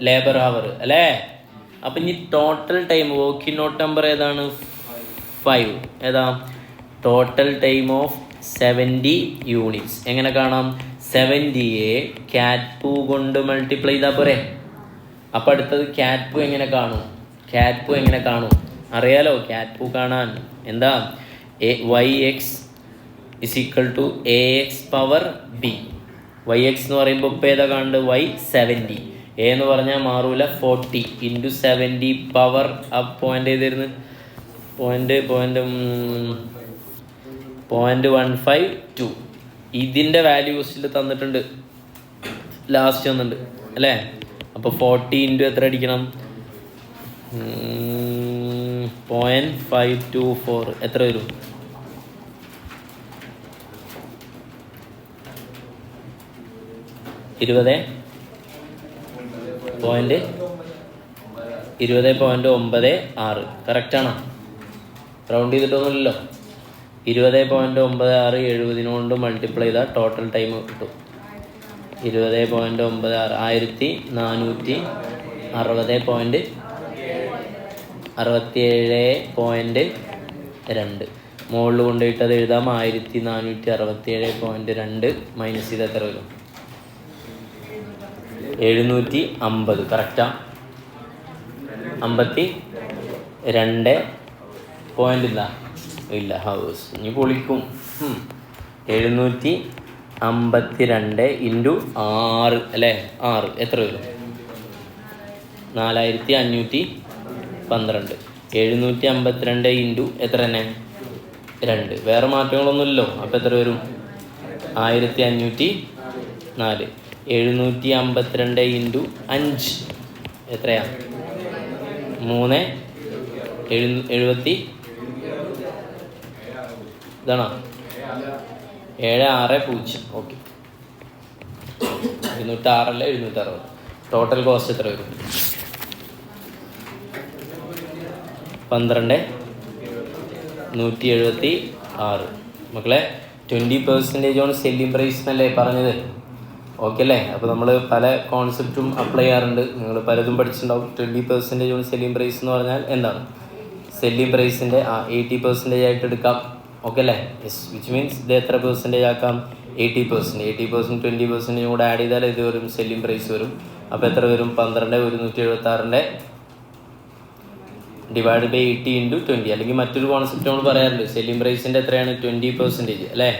ലേബർ അവർ അല്ലേ? അപ്പം ഇനി total time, working note number ഏതാണ്? 5. ഏതാ? Total time of 70 units. എങ്ങനെ കാണാം? 70യെ ക്യാറ്റ് കൊണ്ട് മൾട്ടിപ്ലൈ ചെയ്താൽ പോരെ? അപ്പം അടുത്തത് ക്യാറ്റ് എങ്ങനെ കാണും? ക്യാറ്റ് എങ്ങനെ കാണും അറിയാലോ? ക്യാറ്റ് കാണാൻ എന്താ? YX is equal to AX power B. YX എന്ന് പറയുമ്പോൾ ഇപ്പം ഏതാ കാണുന്നത്? Y70. A എന്ന് പറഞ്ഞാൽ മാറൂല, 40 ഇൻറ്റു 70 പവർ അപ്പ് പോയിൻ്റ് ചെയ്തിരുന്നു. 0.152. ഇതിൻ്റെ വാല്യൂസിൽ തന്നിട്ടുണ്ട്, ലാസ്റ്റ് വന്നിട്ടുണ്ട് അല്ലേ? അപ്പോൾ 40 ഇൻറ്റു എത്ര അടിക്കണം? 0.524. എത്ര വരും? 20.96. കറക്റ്റാണോ? റൗണ്ട് ചെയ്തിട്ടൊന്നുമില്ലല്ലോ. 20.96 70 കൊണ്ട് മൾട്ടിപ്ലൈ ചെയ്താൽ ടോട്ടൽ ടൈം കിട്ടും. 20.96 1460.67.2. മുകളിൽ കൊണ്ടുപോയിട്ട് അത് എഴുതാം. 1467.2 മൈനസ് ചെയ്ത് എത്ര വരും? 750. കറക്റ്റാ? 52 പോയിന്റ് ഇല്ല ഹൗസ് ഇനി പൊളിക്കും. 752 ഇൻറ്റു 6 അല്ലേ? 6 എത്ര വരും? 4512. 752 ഇൻറ്റു എത്ര തന്നെ? 2. വേറെ മാറ്റങ്ങളൊന്നുമില്ലല്ലോ. അപ്പോൾ എത്ര വരും? 1504. 752 ഇൻറ്റു 5 എത്രയാ? 370. ഇതാണോ? 760. ഓക്കെ, 706 അല്ല 760. ടോട്ടൽ കോസ്റ്റ് എത്ര വരും? 12,176. മക്കളെ 20% ഓൺ സെല്ലിംഗ് പ്രൈസ് എന്നല്ലേ പറഞ്ഞത്? ഓക്കെ അല്ലേ? അപ്പോൾ നമ്മൾ പല കോൺസെപ്റ്റും അപ്ലൈ ചെയ്യാറുണ്ട്. നിങ്ങൾ പലതും പഠിച്ചിട്ടുണ്ടാവും. 20% ഓൺ സെല്ലിംഗ് പ്രൈസ് എന്ന് പറഞ്ഞാൽ എന്താണ്? സെല്ലിംഗ് പ്രൈസിൻ്റെ 80% ആയിട്ട് എടുക്കാം. ഓക്കെ അല്ലേ? യെസ്, വിച്ച് മീൻസ് ഇത് എത്ര പെർസെൻറ്റേജ് ആക്കാം? 80%. 80% 20% കൂടെ ആഡ് ചെയ്താൽ ഇത് വരും സെല്ലിംഗ് പ്രൈസ് വരും. അപ്പോൾ എത്ര വരും? 12,176 ഡിവൈഡ് ബൈ 80 ഇൻറ്റു 20. അല്ലെങ്കിൽ മറ്റൊരു കോൺസെപ്റ്റ് നമ്മൾ പറയാറുണ്ട്. സെല്ലിംഗ് പ്രൈസിൻ്റെ എത്രയാണ്? 20% അല്ലേ?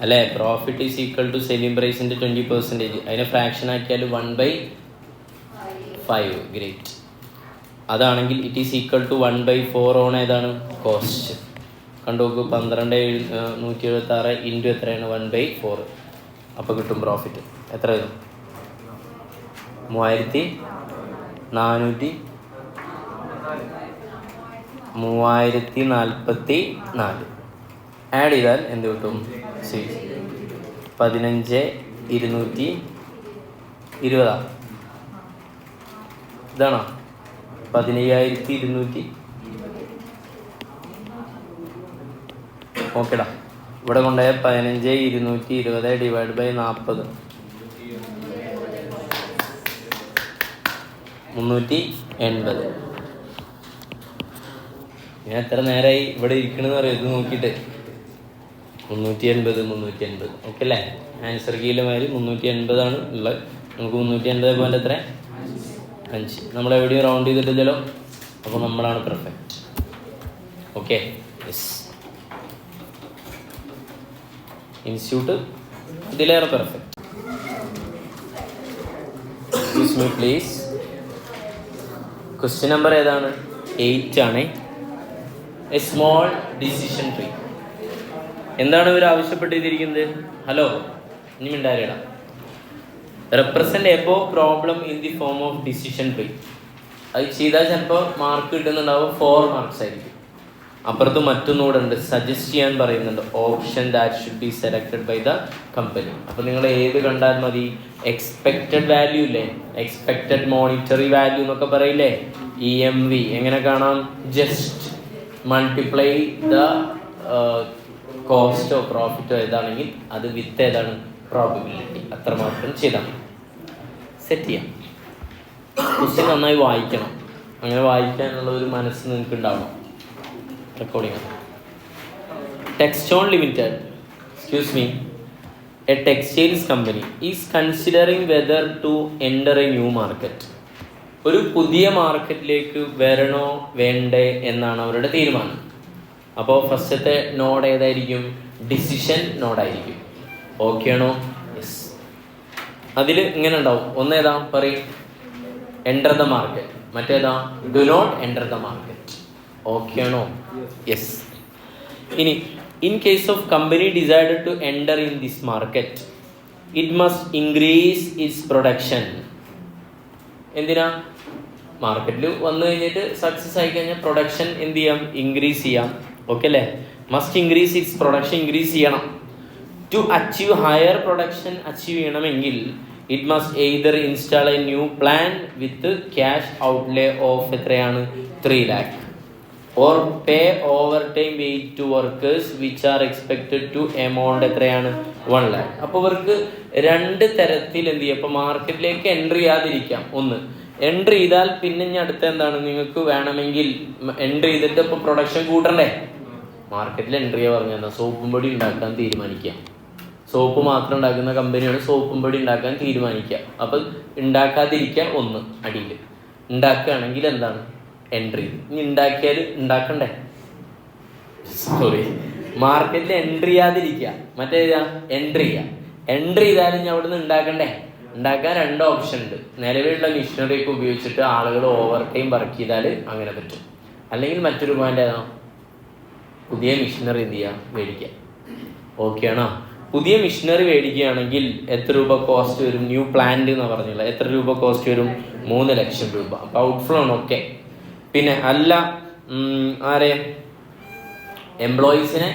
അല്ലേ? Profit is equal to selling പ്രൈസിൻ്റെ 20%. അതിനെ ഫ്രാക്ഷൻ ആക്കിയാൽ 1/5. ഗ്രേറ്റ്. അതാണെങ്കിൽ it is equal to 1/4 on ഏതാണ്? കോസ്റ്റ്. കണ്ടുനോക്കൂ. 12,176 ഇൻറ്റു എത്രയാണ്? 1/4. അപ്പോൾ കിട്ടും പ്രോഫിറ്റ് എത്ര വരും? 3,344. ആഡ് ചെയ്താൽ എന്ത് കിട്ടും? 15 220. ഇതാണോ 15,200? ഓക്കെടാ. ഇവിടെ കൊണ്ടുപോയ 15,220 ഡിവൈഡ് ബൈ 40, 380. ഞാൻ എത്ര നേരമായി ഇവിടെ ഇരിക്കണമെന്ന് പറയാം ഇത് നോക്കിയിട്ട്. 380. ഓക്കെ അല്ലേ? ആൻസർ കീയിലെ മാതിരി 380 ഉള്ളത്. നമുക്ക് 380 പോയിന്റ് എത്ര? 5. നമ്മളെവിടെയും റൗണ്ട് ചെയ്തിട്ടില്ലല്ലോ, അപ്പോൾ നമ്മളാണ് പെർഫെക്റ്റ്. Okay, yes. ഇൻസ്റ്റിറ്റ്യൂട്ട് ഇതിലേറെ perfect. Excuse me please. Question number ഏതാണ്? 8 ആണ്. A small decision tree. എന്താണ് ഇവർ ആവശ്യപ്പെട്ടിരിക്കുന്നത്? ഹലോ, ഇനി മിണ്ടാരിടാം. Represent above problem in the form of decision tree. അത് ചെയ്താൽ ചിലപ്പോൾ മാർക്ക് കിട്ടുന്നുണ്ടാവും 4 മാർക്സ് ആയിരിക്കും. അപ്പുറത്ത് മറ്റൊന്നുകൂടെ ഉണ്ട്, സജസ്റ്റ് ചെയ്യാൻ പറയുന്നുണ്ട്. Option that should be selected by the company. അപ്പോൾ നിങ്ങൾ ഏത് കണ്ടാൽ മതി? എക്സ്പെക്റ്റഡ് വാല്യൂ ഇല്ലേ, എക്സ്പെക്റ്റഡ് മോണിറ്ററി വാല്യൂ എന്നൊക്കെ പറയില്ലേ, EMV. എങ്ങനെ കാണാം? ജസ്റ്റ് മൾട്ടിപ്ലൈ ദ കോസ്റ്റോ പ്രോഫിറ്റോ ഏതാണെങ്കിൽ അത് വിത്ത് ഏതാണ്? പ്രോബബിലിറ്റി. അത്രമാത്രം ചെയ്താൽ മതി. സെറ്റ് ചെയ്യാം. ക്വസ്റ്റ്യൻ നന്നായി വായിക്കണം. അങ്ങനെ വായിക്കാനുള്ള ഒരു മനസ്സ് നിങ്ങൾക്ക് ഉണ്ടാവണം. Recording. Textone limited, excuse me, a textiles company is considering whether to enter a new market. ഒരു പുതിയ മാർക്കറ്റിലേക്ക് വരണോ വേണ്ടേ എന്നാണ് അവരുടെ തീരുമാനം. അപ്പോൾ ഫസ്റ്റത്തെ നോഡ് ഏതായിരിക്കും? ഡിസിഷൻ നോഡായിരിക്കും. ഓക്കെ ആണോ? യെസ്. അതിൽ ഇങ്ങനെ ഉണ്ടാവും. ഒന്നേതാ പറയും? Enter the market. മറ്റേതാ? Do not enter the market. Okay ആണോ? യെസ്. ഇനി in case of company decided to enter in this market it must increase its production. എന്തിനാ? മാർക്കറ്റിൽ വന്നു കഴിഞ്ഞിട്ട് സക്സസ് ആയി കഴിഞ്ഞാൽ പ്രൊഡക്ഷൻ എന്ത് ചെയ്യാം? ഇൻക്രീസ് ചെയ്യാം. ഓക്കെ അല്ലേ? Must increase its production, increase ചെയ്യണം. To achieve higher production achieve ചെയ്യണമെങ്കിൽ it must either install a new plan with cash outlay of എത്രയാണ്? 3 lakh or pay overtime wait to workers which are expected to amount എത്രയാണ്? 1 lakh. അപ്പോൾ ഇവർക്ക് 2 തരത്തിൽ എന്ത് ചെയ്യും? അപ്പോൾ മാർക്കറ്റിലേക്ക് എൻട്രി ചെയ്യാതിരിക്കാം. ഒന്ന്, എൻട്രി ചെയ്താൽ പിന്നെ ഇനി അടുത്ത എന്താണ്? നിങ്ങൾക്ക് വേണമെങ്കിൽ എൻട്രി ചെയ്തിട്ട് ഇപ്പോൾ പ്രൊഡക്ഷൻ കൂട്ടണ്ടേ? മാർക്കറ്റിൽ എൻട്രി പറഞ്ഞാൽ സോപ്പും പൊടി ഉണ്ടാക്കാൻ തീരുമാനിക്കുക. സോപ്പ് മാത്രം ഉണ്ടാക്കുന്ന കമ്പനിയാണ് സോപ്പും പൊടി ഉണ്ടാക്കാൻ തീരുമാനിക്കുക. അപ്പം ഉണ്ടാക്കാതിരിക്കുക ഒന്ന് അടിയിൽ. ഉണ്ടാക്കുകയാണെങ്കിൽ എന്താണ്? എൻട്രി. ഇനി ഉണ്ടാക്കിയാൽ ഉണ്ടാക്കണ്ടേ? സോറി, മാർക്കറ്റിൽ എൻട്രി ചെയ്യാതിരിക്കുക. മറ്റേതാ? എൻട്രി ചെയ്യുക. എൻട്രി ചെയ്താലും ഞാൻ അവിടെ നിന്ന് ഉണ്ടാക്കണ്ടേ? ഉണ്ടാക്കാൻ 2 ഓപ്ഷൻ ഉണ്ട്. നിലവിലുള്ള മെഷീനറിയൊക്കെ ഉപയോഗിച്ചിട്ട് ആളുകൾ ഓവർ ടൈം വർക്ക് ചെയ്താൽ അങ്ങനെ പറ്റും. അല്ലെങ്കിൽ മറ്റൊരു പോയിന്റ് ഏതാ? പുതിയ മെഷീനറി എന്ത് ചെയ്യുക? മേടിക്കുക. ഓക്കെ ആണോ? പുതിയ മെഷീനറി മേടിക്കുകയാണെങ്കിൽ എത്ര രൂപ കോസ്റ്റ് വരും? ന്യൂ പ്ലാന്റ് എന്ന് പറഞ്ഞില്ല, എത്ര രൂപ കോസ്റ്റ് വരും? 3 ലക്ഷം രൂപ. അപ്പോൾ ഔട്ട്ഫ്ലോ ആണ്. ഓക്കെ. പിന്നെ അല്ല, ആരെ എംപ്ലോയീസിനെ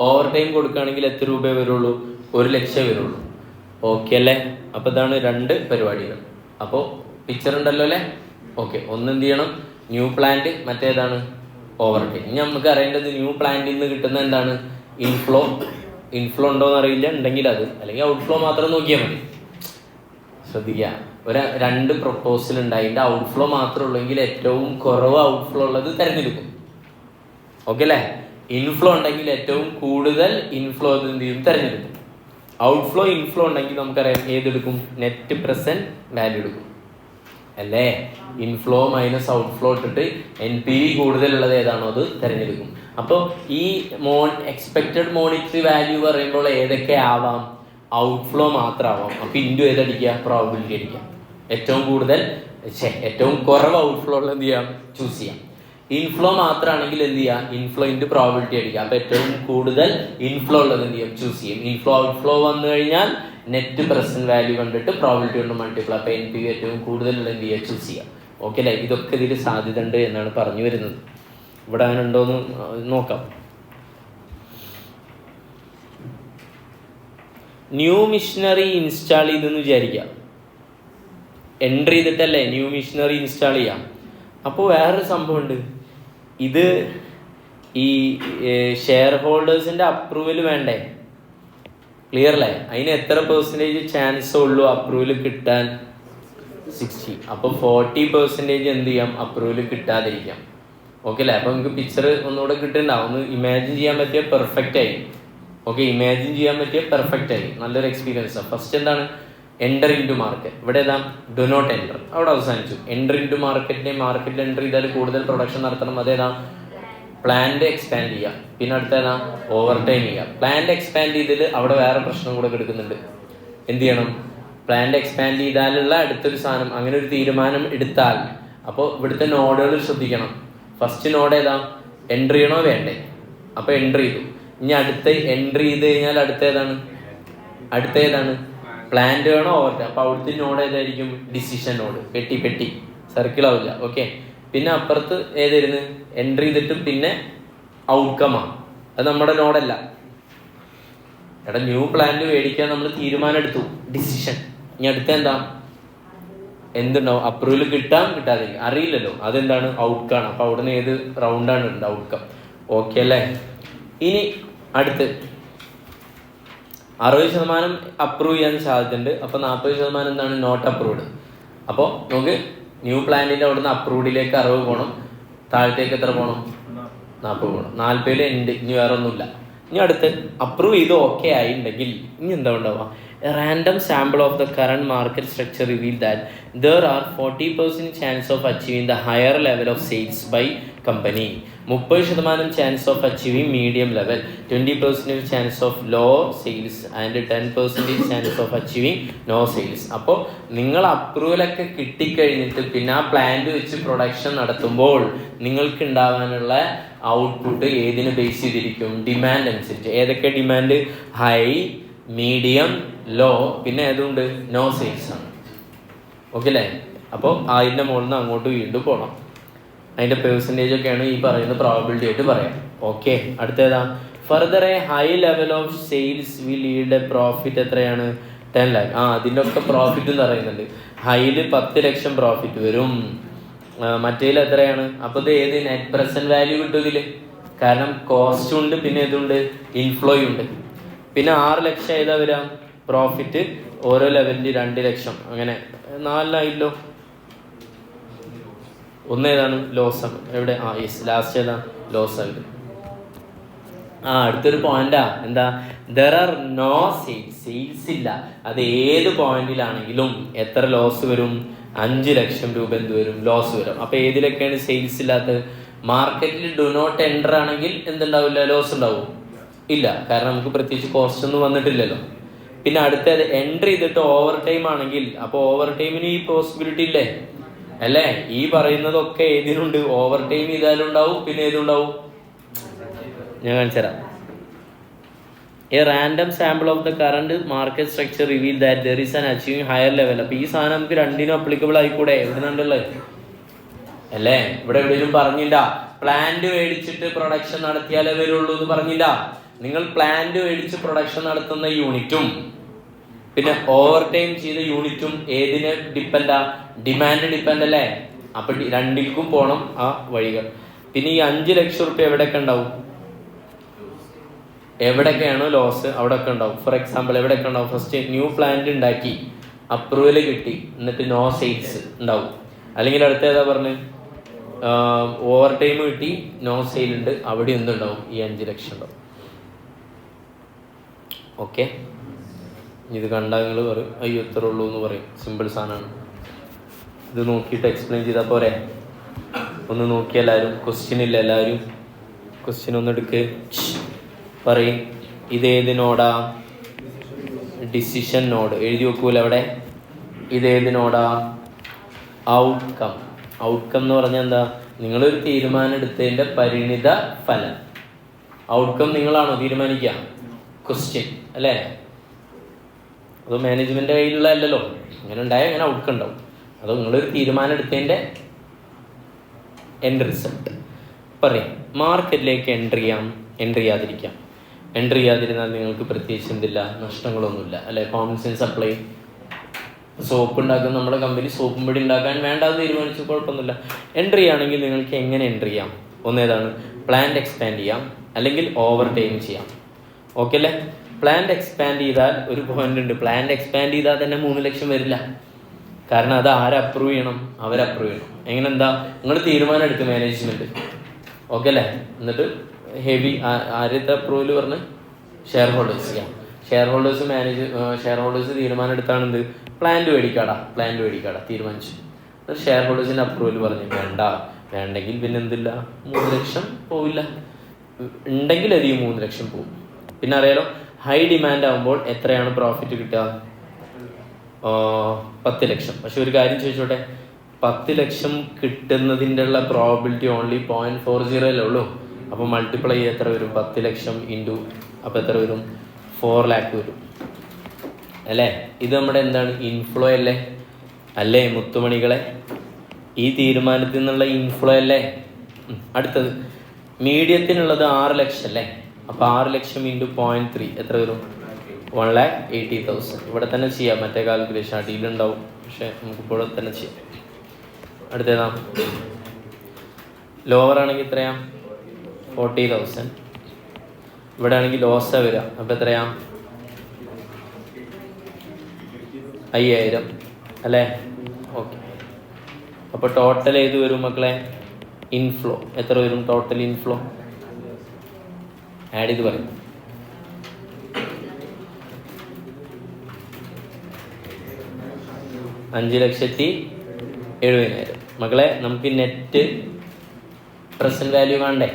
ഓവർ ടൈം കൊടുക്കുകയാണെങ്കിൽ എത്ര രൂപയെ വരുള്ളൂ? 1 ലക്ഷം വരുള്ളൂ. ഓക്കെ അല്ലേ? അപ്പോൾ ഇതാണ് 2 പരിപാടികൾ. അപ്പോൾ പിക്ചർ ഉണ്ടല്ലോ അല്ലേ? ഓക്കെ. ഒന്ന് എന്ത് ചെയ്യണം? ന്യൂ പ്ലാന്റ്, മറ്റേതാണ്? Overtime. ഇനി നമുക്ക് അറിയേണ്ടത് ന്യൂ പ്ലാന്റിൽ നിന്ന് കിട്ടുന്ന എന്താണ്? ഇൻഫ്ലോ. ഇൻഫ്ലോ ഉണ്ടോയെന്ന് അറിയില്ല, ഉണ്ടെങ്കിൽ അത്, അല്ലെങ്കിൽ ഔട്ട്ഫ്ലോ മാത്രം നോക്കിയാൽ മതി. ശ്രദ്ധിക്കുക, 2 പ്രൊപ്പോസൽ ഉണ്ട്. അതിൻ്റെ ഔട്ട്ഫ്ലോ മാത്രമേ ഉള്ളെങ്കിൽ ഏറ്റവും കുറവ് ഔട്ട്ഫ്ലോ ഉള്ളത് തിരഞ്ഞെടുക്കും. ഓക്കെ അല്ലേ? ഇൻഫ്ലോ ഉണ്ടെങ്കിൽ ഏറ്റവും കൂടുതൽ ഇൻഫ്ലോ എന്ത് ചെയ്യും? തിരഞ്ഞെടുക്കും. ഔട്ട്ഫ്ലോ ഇൻഫ്ലോ ഉണ്ടെങ്കിൽ നമുക്കറിയാം ഏതെടുക്കും? നെറ്റ് പ്രസന്റ് വാല്യൂ എടുക്കും അല്ലേ? ഇൻഫ്ലോ മൈനസ് ഔട്ട്ഫ്ലോ ഇട്ടിട്ട് NPV കൂടുതലുള്ളത് ഏതാണോ അത് തിരഞ്ഞെടുക്കും. അപ്പോൾ ഈ എക്സ്പെക്റ്റഡ് മോണിറ്ററി വാല്യൂ പറയുമ്പോൾ ഏതൊക്കെ ആവാം? ഔട്ട്ഫ്ലോ മാത്രമാവാം. അപ്പോൾ ഇൻറ്റു ഏതടിക്കുക? പ്രോബബിലിറ്റി അടിക്കുക. ഏറ്റവും കൂടുതൽ ഏറ്റവും കുറവ് ഔട്ട്ഫ്ലോ ഉള്ളത് എന്ത് ചെയ്യാം? ചൂസ് ചെയ്യാം. ഇൻഫ്ലോ മാത്രമാണെങ്കിൽ എന്ത് ചെയ്യുക? ഇൻഫ്ലോ ഇൻറ്റു പ്രോബബിലിറ്റി അടിക്കുക. അപ്പോൾ ഏറ്റവും കൂടുതൽ ഇൻഫ്ലോ ഉള്ളത് എന്ത് ചെയ്യും? ചൂസ് ചെയ്യും. ഇൻഫ്ലോ ഔട്ട്ഫ്ലോ വന്നു കഴിഞ്ഞാൽ നെറ്റ് പ്രസന്റ് വാല്യൂ കണ്ടിട്ട് പ്രോബബിലിറ്റി കൊണ്ട് മൾട്ടിപ്ലൈ. അപ്പോൾ NPV ഏറ്റവും കൂടുതലുള്ള എന്ത് ചെയ്യുക? ചൂസ് ചെയ്യുക. ഓക്കെ അല്ലേ? ഇതൊക്കെ ഇതിൽ സാധ്യത ഉണ്ട് എന്നാണ് പറഞ്ഞു വരുന്നത്. ഇവിടെ അങ്ങനെ ഉണ്ടോയെന്ന് നോക്കാം. ന്യൂ മിഷനറി ഇൻസ്റ്റാൾ ചെയ്തെന്ന് വിചാരിക്കുക. എൻ്റർ ചെയ്തിട്ടല്ലേ ന്യൂ മിഷനറി ഇൻസ്റ്റാൾ ചെയ്യാം. അപ്പോൾ വേറൊരു സംഭവമുണ്ട്. ഇത് ഈ ഷെയർ ഹോൾഡേഴ്സിൻ്റെ അപ്രൂവൽ വേണ്ടേ? ക്ലിയർ അല്ലേ? അതിന് എത്ര % ചാൻസ് ഉള്ളൂ അപ്രൂവൽ കിട്ടാൻ? 60. അപ്പോൾ 40% എന്ത് ചെയ്യാം? അപ്രൂവൽ കിട്ടാതിരിക്കാം. ഓക്കെ അല്ലേ? അപ്പോൾ നിങ്ങൾക്ക് പിക്ചർ ഒന്നുകൂടെ കിട്ടുന്നുണ്ടാവും. ഒന്ന് ഇമാജിൻ ചെയ്യാൻ പറ്റിയ പെർഫെക്റ്റ് ആയി. ഓക്കെ, ഇമാജിൻ ചെയ്യാൻ പറ്റിയ പെർഫെക്റ്റ് ആയി. നല്ലൊരു എക്സ്പീരിയൻസാണ്. ഫസ്റ്റ് എന്താണ്? Enter into market. ഇവിടെ ഏതാ? Do not enter. അവിടെ അവസാനിച്ചു. എൻ്റർ ഇൻ ടു മാർക്കറ്റിനെ മാർക്കറ്റിൽ എൻ്റർ ചെയ്താൽ കൂടുതൽ പ്രൊഡക്ഷൻ നടത്തണം. അതേതാ? പ്ലാന്റ് എക്സ്പാൻഡ് ചെയ്യുക. പിന്നെ അടുത്ത ഏതാ? ഓവർ ടൈം ചെയ്യുക. പ്ലാന്റ് എക്സ്പാൻഡ് ചെയ്തതിൽ അവിടെ വേറെ പ്രശ്നം കൂടെ കിടക്കുന്നുണ്ട്. എന്ത് ചെയ്യണം? പ്ലാന്റ് എക്സ്പാൻഡ് ചെയ്താലുള്ള അടുത്തൊരു സാധനം, അങ്ങനെ ഒരു തീരുമാനം എടുത്താൽ അപ്പോൾ ഇവിടുത്തെ നോഡുകൾ ശ്രദ്ധിക്കണം. ഫസ്റ്റ് നോഡ് ഏതാ? എൻ്റർ ചെയ്യണോ വേണ്ടേ? അപ്പോൾ എൻ്റർ ചെയ്തു. ഇനി അടുത്ത എൻ്റർ ചെയ്ത് കഴിഞ്ഞാൽ അടുത്ത ഏതാണ്? പ്ലാന്റ് വേണോ ഓവർ ടൈം? അപ്പോൾ അവിടുത്തെ നോഡ് ഏതായിരിക്കും? Decision node. പെട്ടി സർക്കിൾ ആവില്ല. ഓക്കെ, പിന്നെ അപ്പുറത്ത് ഏതായിരുന്നു? എൻ്റർ ചെയ്തിട്ടും പിന്നെ ഔട്ട്കമാണ്. അത് നമ്മുടെ നോഡല്ല. എടാ, ന്യൂ പ്ലാന്റ് മേടിക്കാൻ നമ്മൾ തീരുമാനം എടുത്തു, ഡിസിഷൻ. ഇനി അടുത്ത എന്താ? എന്തുണ്ടാവും? അപ്രൂവൽ കിട്ടാതിരിക്കും. അറിയില്ലല്ലോ അതെന്താണ്? ഔട്ട്കാണ്. അപ്പോൾ അവിടുന്ന് ഏത് റൗണ്ടാണ് ഉണ്ട്? ഔട്ട്കം. ഓക്കെ അല്ലേ? ഇനി അടുത്ത് 60% അപ്രൂവ് ചെയ്യാൻ സാധ്യതയുണ്ട്. അപ്പോൾ 40% എന്താണ്? Not approved. അപ്പോൾ നമുക്ക് ന്യൂ പ്ലാനിൻ്റെ അവിടുന്ന് അപ്രൂവ്ഡിലേക്ക് 60 പോകണം. താഴത്തേക്ക് എത്ര പോകണം? 40 പോകണം. 40 ഉണ്ട്. ഇനി വേറെ ഒന്നുമില്ല. ഇനി അടുത്ത് അപ്രൂവ് ചെയ്ത് ഓക്കെ ആയിട്ടുണ്ടെങ്കിൽ ഇനി എന്താ ഉണ്ടാവുക? A random sample of the current market structure revealed that there are 40% chance of achieving the higher level of sales by company, 30% chance of achieving medium level, 20% chance of low sales and 10% chance of achieving no sales. അപ്പോൾ നിങ്ങൾ അപ്രൂവലൊക്കെ കിട്ടിക്കഴിഞ്ഞിട്ട് പിന്നെ ആ plant വെച്ച് production നടത്തുമ്പോൾ നിങ്ങൾക്ക് ഉണ്ടാകാനുള്ള output ഏതിന് base ചെയ്തിരിക്കും? ഡിമാൻഡ് അനുസരിച്ച്. ഏതൊക്കെ ഡിമാൻഡ്? ഹൈ, മീഡിയം, ലോ, പിന്നെ ഏതുണ്ട്? നോ സെയിൽസ് ആണ്. ഓക്കെ അല്ലേ? അപ്പോൾ അതിൻ്റെ മുകളിൽ നിന്ന് അങ്ങോട്ട് വീണ്ടും പോകണം. അതിൻ്റെ പെർസെൻറ്റേജ് ഒക്കെയാണ് ഈ പറയുന്ന പ്രോബബിലിറ്റി ആയിട്ട് പറയാം. ഓക്കെ, അടുത്തേതാ? Further a high level of sales will lead a profit. എത്രയാണ്? 10 lakh. അതിൻ്റെ ഒക്കെ പ്രോഫിറ്റ് എന്ന് പറയുന്നുണ്ട്. ഹൈയിൽ 10 ലക്ഷം പ്രോഫിറ്റ് വരും. മറ്റേതിൽ എത്രയാണ്? അപ്പോൾ ഇത് ഏത്? നെറ്റ് പ്രസൻറ്റ് വാല്യൂ കിട്ടും ഇതിൽ. കാരണം കോസ്റ്റും ഉണ്ട്, പിന്നെ ഇതുണ്ട്, ഇൻഫ്ലോയും ഉണ്ട്. പിന്നെ 6 ലക്ഷം ഏതാ വരാം? പ്രോഫിറ്റ്. ഓരോ ലെവലിൻ്റെ 2 ലക്ഷം. അങ്ങനെ 4 ആയില്ലോ. ഒന്ന് ഏതാണ്? ലോസ് ആണ്. എവിടെ? യെസ്, ലാസ്റ്റ് ഏതാ? ലോസ് ആയിട്ട്. അടുത്തൊരു പോയിന്റാ. എന്താ? ദർ ആർ നോ സെയിൽസ് ഇല്ല. അത് ഏത് പോയിന്റിലാണെങ്കിലും എത്ര ലോസ് വരും? 5 ലക്ഷം രൂപ എന്ത് വരും? ലോസ് വരും. അപ്പോൾ ഏതിലൊക്കെയാണ് സെയിൽസ് ഇല്ലാത്തത്? മാർക്കറ്റിൽ ഡു നോട്ട് എൻ്റർ ആണെങ്കിൽ എന്തുണ്ടാവില്ല? ലോസ് ഉണ്ടാവും? ഇല്ല, കാരണം നമുക്ക് പ്രത്യേകിച്ച് കോസ്റ്റ് ഒന്നും വന്നിട്ടില്ലല്ലോ. പിന്നെ അടുത്തത് എൻ്റർ ചെയ്തിട്ട് ഓവർ ടൈം ആണെങ്കിൽ, അപ്പോൾ ഓവർ ടൈമിന് ഈ പോസിബിലിറ്റി ഇല്ലേ? അല്ലേ? ഈ പറയുന്നതൊക്കെ ഏതിനുണ്ട്? ഓവർ ടൈം ചെയ്താലും ഉണ്ടാവും, പിന്നെ ഏതുണ്ടാവും? ഞാൻ കാണിച്ചുതരാം. A random sample of the current market structure reveal that there is an achieving higher level. അപ്പോൾ ഈ സാധനം നമുക്ക് രണ്ടിനും അപ്ലിക്കബിൾ ആയിക്കൂടെ? എവിടുന്നുണ്ടല്ലേ? അല്ലേ? ഇവിടെ എവിടെയും പറഞ്ഞില്ല പ്ലാന്റ് മേടിച്ചിട്ട് പ്രൊഡക്ഷൻ നടത്തിയാലേ വരുള്ളൂ എന്ന് പറഞ്ഞില്ല. നിങ്ങൾ പ്ലാന്റ് മേടിച്ച് പ്രൊഡക്ഷൻ നടത്തുന്ന യൂണിറ്റും പിന്നെ ഓവർ ടൈം ചെയ്ത യൂണിറ്റും ഏതിന് ഡിപ്പെൻഡാ? ഡിമാൻഡ് ഡിപ്പെൻഡ് അല്ലേ? അപ്പൊ രണ്ടിൽക്കും പോണം ആ വഴികൾ. പിന്നെ ഈ 5 ലക്ഷം റുപ്യ എവിടെയൊക്കെ ഉണ്ടാവും? എവിടെയൊക്കെയാണോ ലോസ് അവിടെയൊക്കെ ഉണ്ടാവും. ഫോർ എക്സാമ്പിൾ എവിടെയൊക്കെ ഉണ്ടാവും? ഫസ്റ്റ് ന്യൂ പ്ലാന്റ് ഉണ്ടാക്കി, അപ്രൂവൽ കിട്ടി, എന്നിട്ട് നോ സെയിൽസ് ഉണ്ടാവും. അല്ലെങ്കിൽ അടുത്ത ഏതാ പറഞ്ഞ്? ഓവർ ടൈം കിട്ടി, നോ സെയിൽ ഉണ്ട്, അവിടെ എന്തുണ്ടാവും? ഈ 5 ലക്ഷം ഉണ്ടാവും. ഓക്കെ, ഇത് കണ്ടാൽ നിങ്ങൾ പറയും അയ്യോ ഇത്ര ഉള്ളൂ എന്ന് പറയും. സിമ്പിൾ സാധനമാണ്. ഇത് നോക്കിയിട്ട് എക്സ്പ്ലെയിൻ ചെയ്താൽ പോരെ? ഒന്ന് നോക്കി എല്ലാവരും. ക്വസ്റ്റ്യൻ ഇല്ല, എല്ലാവരും ക്വസ്റ്റ്യൻ ഒന്ന് എടുക്ക്. പറയും ഇതേത് നോടാ? Decision node. എഴുതി വെക്കൂല അവിടെ. ഇതേത് നോടാ? ഔട്ട്കം. ഔട്ട്കം എന്ന് പറഞ്ഞാൽ എന്താ? നിങ്ങളൊരു തീരുമാനം എടുത്തതിൻ്റെ പരിണിത ഫലം. ഔട്ട്കം നിങ്ങളാണോ തീരുമാനിക്കുക? ക്വസ്റ്റ്യൻ അല്ലേ? അത് മാനേജ്മെൻറ്റ് കയ്യിലുള്ള അല്ലല്ലോ. ഇങ്ങനെ ഉണ്ടായാൽ ഇങ്ങനെ ഔട്ട്കം ഉണ്ടാവും. അത് നിങ്ങളൊരു തീരുമാനം എടുത്തതിൻ്റെ എൻഡ് റിസൾട്ട്. പറയും മാർക്കറ്റിലേക്ക് എൻ്റർ ചെയ്യാം, എൻ്റർ ചെയ്യാതിരിക്കാം. എൻട്രി ചെയ്യാതിരുന്നാൽ നിങ്ങൾക്ക് പ്രത്യേകിച്ച് എന്തില്ല, നഷ്ടങ്ങളൊന്നുമില്ല അല്ലേ. Common sense apply. സോപ്പ് ഉണ്ടാക്കുന്ന നമ്മുടെ കമ്പനി സോപ്പും പൊടി ഉണ്ടാക്കാൻ വേണ്ടാതെ തീരുമാനിച്ചു, കുഴപ്പമൊന്നുമില്ല. എൻട്രി ആണെങ്കിൽ നിങ്ങൾക്ക് എങ്ങനെ എൻട്രി ചെയ്യാം? ഒന്നേതാണ്, പ്ലാന്റ് എക്സ്പാൻഡ് ചെയ്യാം, അല്ലെങ്കിൽ ഓവർ ടൈം ചെയ്യാം. ഓക്കെ അല്ലേ? പ്ലാന്റ് എക്സ്പാൻഡ് ചെയ്താൽ ഒരു പോയിന്റ് ഉണ്ട്. പ്ലാന്റ് എക്സ്പാൻഡ് ചെയ്താൽ തന്നെ 3 ലക്ഷം വരില്ല. കാരണം അത് അപ്രൂവ് ചെയ്യണം? അപ്രൂവ് ചെയ്യണം. എങ്ങനെ? എന്താ, നിങ്ങൾ തീരുമാനം എടുത്ത് മാനേജ്മെന്റ്. ഓക്കെ അല്ലേ? എന്നിട്ട് ഹെവി ആദ്യത്തെ അപ്രൂവൽ പറഞ്ഞ് ഷെയർ ഹോൾഡേഴ്സ് ചെയ്യാം. ഷെയർ ഹോൾഡേഴ്സ് തീരുമാനം എടുത്താണ് എന്ത്, പ്ലാന്റ് മേടിക്കാടാ തീരുമാനിച്ചു. ഷെയർ ഹോൾഡേഴ്സിന്റെ അപ്രൂവൽ പറഞ്ഞു വേണ്ടെങ്കിൽ പിന്നെ എന്തില്ല, 3 ലക്ഷം പോവില്ല. ഉണ്ടെങ്കിൽ അധികം 3 ലക്ഷം പോകും. പിന്നെ അറിയാലോ, ഹൈ ഡിമാൻഡ് ആകുമ്പോൾ എത്രയാണ് പ്രോഫിറ്റ് കിട്ടുക? 10 ലക്ഷം. പക്ഷെ ഒരു കാര്യം ചോദിച്ചോട്ടെ, 10 ലക്ഷം കിട്ടുന്നതിൻ്റെ ഉള്ള പ്രോബിലിറ്റി ഓൺലി 0.40 അല്ലേ ഉള്ളൂ. അപ്പോൾ മൾട്ടിപ്ലൈ എത്ര വരും? 10 ലക്ഷം ഇൻറ്റു, അപ്പോൾ എത്ര വരും? 4 ലാക്ക് വരും അല്ലേ. ഇത് നമ്മുടെ എന്താണ്, ഇൻഫ്ലോ അല്ലേ മുത്തുമണികളെ? ഈ തീരുമാനത്തിൽ നിന്നുള്ള ഇൻഫ്ലോ അല്ലേ. അടുത്തത് മീഡിയത്തിനുള്ളത് 6 ലക്ഷം അല്ലേ. അപ്പോൾ 6 ലക്ഷം ഇൻറ്റു 0.3 എത്ര വരും? 1,80,000. ഇവിടെ തന്നെ ചെയ്യാം, മറ്റേ കാൽക്കുലേഷൻ അടിയിലുണ്ടാവും, പക്ഷെ നമുക്കിപ്പോൾ തന്നെ ചെയ്യാം. അടുത്തേതാ? ലോവർ ആണെങ്കിൽ എത്രയാ? 40,000. ഇവിടെ ആണെങ്കിൽ ലോസാണ് വരിക. അപ്പോൾ എത്രയാ? 5,000 അല്ലേ. ഓക്കെ. അപ്പോൾ ടോട്ടൽ ഏത് വരും മക്കളെ? ഇൻഫ്ലോ എത്ര വരും? ടോട്ടൽ ഇൻഫ്ലോ ആഡ് ചെയ്ത് പറയും. $5,70,000. മക്കളെ, നമുക്ക് നെറ്റ് പ്രസന്റ് വാല്യൂ വേണ്ടേ?